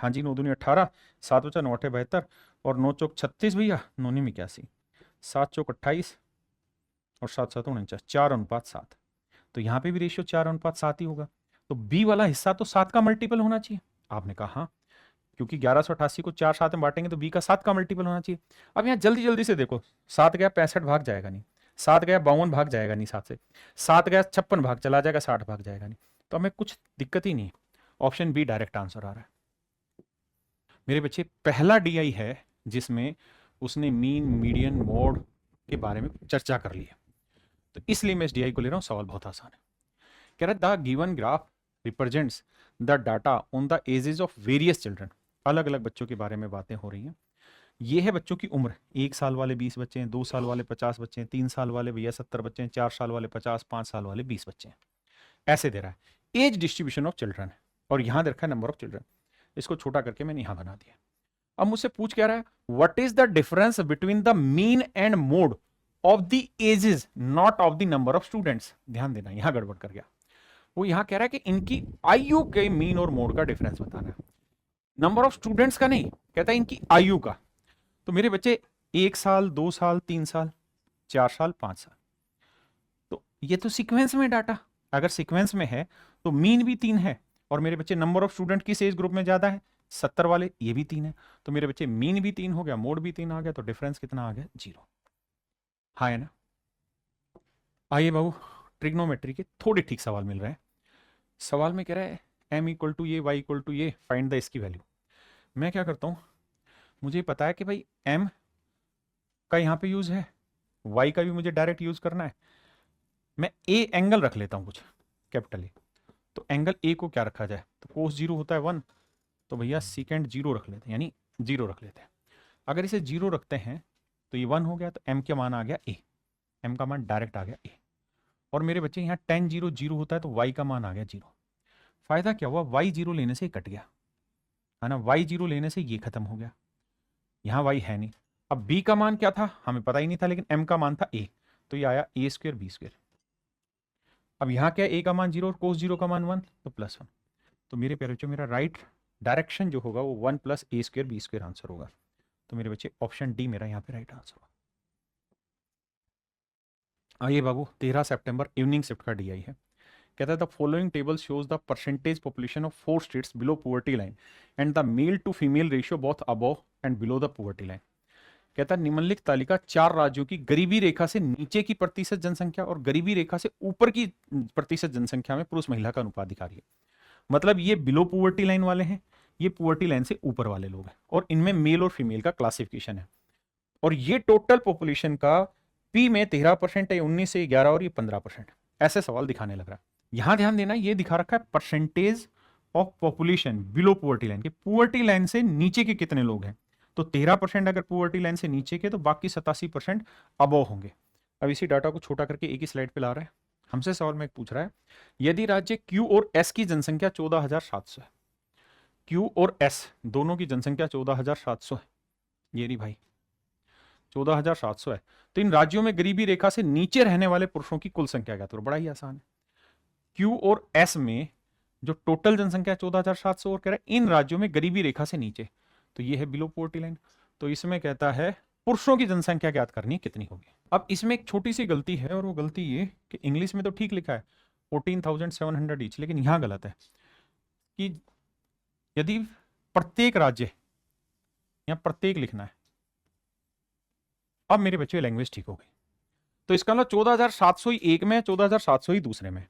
हाँ जी, 9 दूनी 18, 7 बचा 9 8 72 और 9 चौक 36 भैया, 9 9 81, 7 चौक 28 और 7 7 49, 4:7। तो यहाँ पे भी रेशियो 4:7 ही होगा। तो बी वाला हिस्सा तो 7 का मल्टीपल होना चाहिए। आपने कहा हाँ, क्योंकि 1188 को 4 7 में बांटेंगे तो बी का 7 का मल्टीपल होना चाहिए। अब यहाँ जल्दी जल्दी से देखो, 7 गया 65 भाग जाएगा नहीं, 7 गया 52 भाग जाएगा नहीं, 7 से 7 गया 56 भाग चला जाएगा, 60 भाग जाएगा नहीं। तो हमें कुछ दिक्कत ही नहीं। ऑप्शन बी डायरेक्ट आंसर आ रहा है मेरे बच्चे। पहला डीआई है जिसमें उसने मीन मीडियन मोड के बारे में चर्चा कर ली है, तो इसलिए मैं इस डीआई को ले रहा हूं। सवाल बहुत आसान है। कह रहा है the given graph represents the data on the ages of various children. अलग अलग बच्चों के बारे में बातें हो रही हैं। ये है बच्चों की उम्र, 1 साल वाले 20 बच्चे हैं, 2 साल वाले 50 बच्चे हैं, 3 साल वाले भैया 70 बच्चे हैं, 4 साल वाले 50, 5 साल वाले 20 बच्चे हैं। ऐसे दे रहा है एज डिस्ट्रीब्यूशन ऑफ चिल्ड्रन, और यहां दे रखा है नंबर ऑफ चिल्ड्रन। इसको छोटा करके मैंने यहां बना दिया। अब मुझसे पूछ क्या रहा है, what is the difference between the mean and mode of the ages not of the number of students. ध्यान देना, यहां गड़बड़ कर गया। वो यहां कह रहा है कि इनकी आयु के मीन और मोड का डिफरेंस बताना है, नंबर ऑफ स्टूडेंट्स का नहीं, कहता है इनकी आयु का। तो मेरे बच्चे 1 साल 2 साल 3 साल 4 साल 5 साल, तो ये तो सीक्वेंस में डाटा, अगर सीक्वेंस में है तो मीन भी 3 है, और मेरे बच्चे नंबर ऑफ स्टूडेंट किस एज ग्रुप में ज्यादा है, 70 वाले, ये भी 3 है। तो मेरे बच्चे मीन भी 3 हो गया, मोड भी 3 आ गया, तो डिफरेंस कितना आ गया, 0। हाँ है ना। आइए बाबू, ट्रिग्नोमेट्री के थोड़े ठीक सवाल मिल रहे हैं। सवाल में कह रहा है m इक्वल टू ये, y इक्वल टू ये, फाइंड द इसकी वैल्यू। मैं क्या करता हूँ, मुझे पता है कि भाई m का यहाँ पे यूज है, y का भी मुझे डायरेक्ट यूज करना है। मैं a एंगल रख लेता हूँ कुछ कैपिटल ए। तो एंगल a को क्या रखा जाए, तो कोस 0 होता है 1, तो भैया सेकेंड 0 रख लेते हैं, यानी 0 रख लेते हैं। अगर इसे 0 रखते हैं तो ये 1 हो गया, तो m का मान आ गया a, m का मान डायरेक्ट आ गया a। और मेरे बच्चे यहाँ tan 0 0 होता है, तो y का मान आ गया 0। फायदा क्या हुआ, y 0 लेने से कट गया है ना, y 0 लेने से ये खत्म हो गया, यहाँ y है नहीं। अब b का मान क्या था हमें पता ही नहीं था, लेकिन m का मान था a, तो ये आया a स्क्वायर b स्क्वायर। अब यहाँ क्या, a का मान 0 और कोस 0 का मान 1, तो +1। तो मेरे प्यारे बच्चों, मेरा राइट डायरेक्शन जो होगा वो 1 + a square b square answer होगा। तो मेरे बच्चे ऑप्शन डी मेरा यहाँ पे राइट आंसर होगा। आइए बाबू, 13 सितंबर इवनिंग शिफ्ट का डीआई है। कहता है the following table shows the percentage population of 4 states below poverty line and the male to female ratio both above and below the poverty line. कहता है निम्नलिखित तालिका 4 राज्यों की गरीबी रेखा से नीचे की प्रतिशत जनसंख्या और गरीबी रेखा से ऊपर की प्रतिशत जनसंख्या में पुरुष महिला का अनुपात दिखा रही है। मतलब ये बिलो पुअर्टी लाइन वाले हैं, ये पुअर्टी लाइन से ऊपर वाले लोग हैं, और इनमें मेल और फीमेल का क्लासिफिकेशन है। और ये टोटल पॉपुलेशन का पी में 13% है, 19 से 11 और ये 15%। ऐसे सवाल दिखाने लग रहा है। यहां ध्यान देना, ये दिखा रखा है percentage of population below poverty line के, पुअर्टी लाइन से नीचे के कितने लोग हैं। तो 13% अगर पुअर्टी लाइन से नीचे के, तो बाकी 87% अबव होंगे। अब इसी डाटा को छोटा करके एक ही स्लाइड पे ला रहा है। हमसे सवाल में पूछ रहा है, यदि राज्य क्यू और एस की जनसंख्या 14,700 है, क्यू और एस दोनों की जनसंख्या 14,700 है, ये रही भाई 14,700 है, तो इन राज्यों में गरीबी रेखा से नीचे रहने वाले पुरुषों की कुल संख्या क्या। तो बड़ा ही आसान है, क्यू और एस में जो टोटल जनसंख्या 14,700 और कह रहा है इन राज्यों में गरीबी रेखा से नीचे, तो ये है बिलो पोवर्टी लाइन। तो इसमें कहता है पुरुषों की जनसंख्या ज्ञात करनी है, कितनी होगी। अब इसमें एक छोटी सी गलती है, और वो गलती ये कि इंग्लिश में तो ठीक लिखा है 14,700 ईच, लेकिन यहां गलत है कि यदि प्रत्येक राज्य या प्रत्येक लिखना है। अब मेरे बच्चे लैंग्वेज ठीक हो गई, तो इसका मतलब 14,700 ही एक में, 14,700 ही दूसरे में।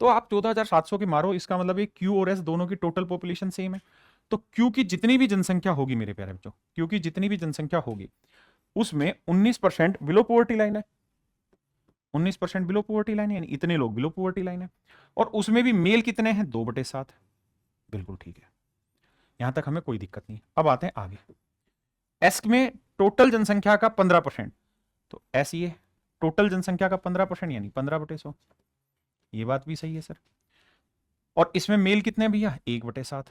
तो आप 14,700 के मारो, इसका मतलब ये क्यू और एस दोनों की टोटल पॉपुलेशन सेम है। तो क्यू की जितनी भी जनसंख्या होगी मेरे प्यारे बच्चों, क्यू की जितनी भी जनसंख्या होगी उसमें 19% बिलो पोवर्टी लाइन है, 19% बिलो पोवर्टी लाइन है, यानी इतने लोग बिलो पोवर्टी लाइन है। और उसमें भी मेल कितने हैं, 2/7। बिल्कुल ठीक है। यहां तक हमें कोई दिक्कत नहीं। अब आते हैं आगे। एस में टोटल जनसंख्या का 15%, तो एस ये टोटल जनसंख्या का 15% यानी 15/100। ये बात भी सही है सर। और इसमें मेल कितने हैं भैया? 1/7।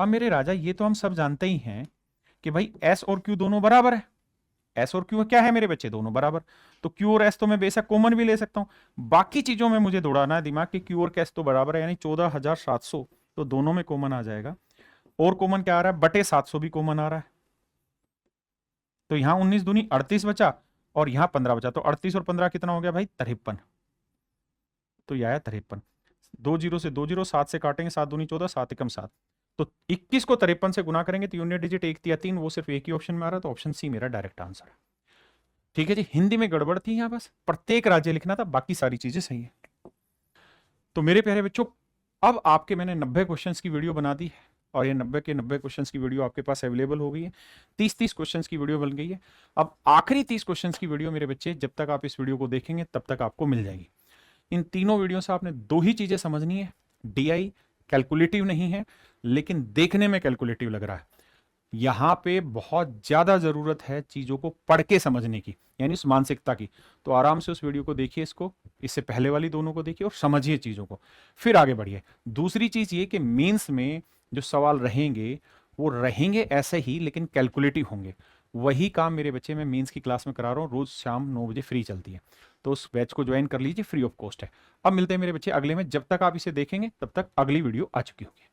अब मेरे राजा ये तो हम सब जानते ही हैं कि भाई एस और क्यू दोनों बराबर है। एस और क्यू क्या है मेरे बच्चे? दोनों बराबर। तो क्यू और एस तो मैं बेशक कॉमन भी ले सकता हूं। बाकी चीजों में मुझे दौड़ाना है दिमाग कि क्यू और एस तो बराबर है, यानी 14,700 तो दोनों में कॉमन आ जाएगा। और कॉमन क्या आ रहा है? बटे 700 भी कॉमन आ रहा है। तो यहां 19 दूनी 38 बचा और यहां 15 बचा, तो 38 और 15 कितना हो गया भाई? 53। तो यह आया 53। 2 जीरो से 2 जीरो, 7 से काटेंगे, 7 दूनी 14, 7 एकम 7। तो 21 को 53 से गुना करेंगे तो यूनिट डिजिट 1 या 3, वो सिर्फ एक ही ऑप्शन में आ रहा है, तो ऑप्शन सी मेरा डायरेक्ट आंसर है। ठीक है जी, हिंदी में गड़बड़ थी यहां, बस प्रत्येक राज्य लिखना था, बाकी सारी चीजें सही है। तो मेरे प्यारे बच्चों, अब आपके मैंने 90 क्वेश्चंस की वीडियो बना दी है और ये 90 के 90 क्वेश्चंस की वीडियो आपके पास अवेलेबल हो गई है। 30-30 क्वेश्चंस की वीडियो बन गई है। अब आखिरी 30 क्वेश्चंस की वीडियो मेरे बच्चे, जब तक आप इस वीडियो को देखेंगे तब तक आपको मिल जाएगी। इन तीनों वीडियो से आपने दो ही चीजें समझनी है। डीआई कैलकुलेटिव नहीं है, लेकिन देखने में कैलकुलेटिव लग रहा है। यहां पे बहुत ज्यादा जरूरत है चीजों को पढ़ के समझने की, यानी उस मानसिकता की। तो आराम से उस वीडियो को देखिए, इसको, इससे पहले वाली दोनों को देखिए और समझिए चीजों को, फिर आगे बढ़िए। दूसरी चीज ये कि मेंस में जो सवाल रहेंगे वो रहेंगे ऐसे ही, लेकिन कैलकुलेटिव होंगे। वही काम मेरे बच्चे मैं मेंस की क्लास में करा रहा हूँ, रोज शाम 9 बजे फ्री चलती है, तो उस बैच को ज्वाइन कर लीजिए, फ्री ऑफ कॉस्ट है। अब मिलते हैं मेरे बच्चे अगले में। जब तक आप इसे देखेंगे तब तक अगली वीडियो आ चुकी होगी।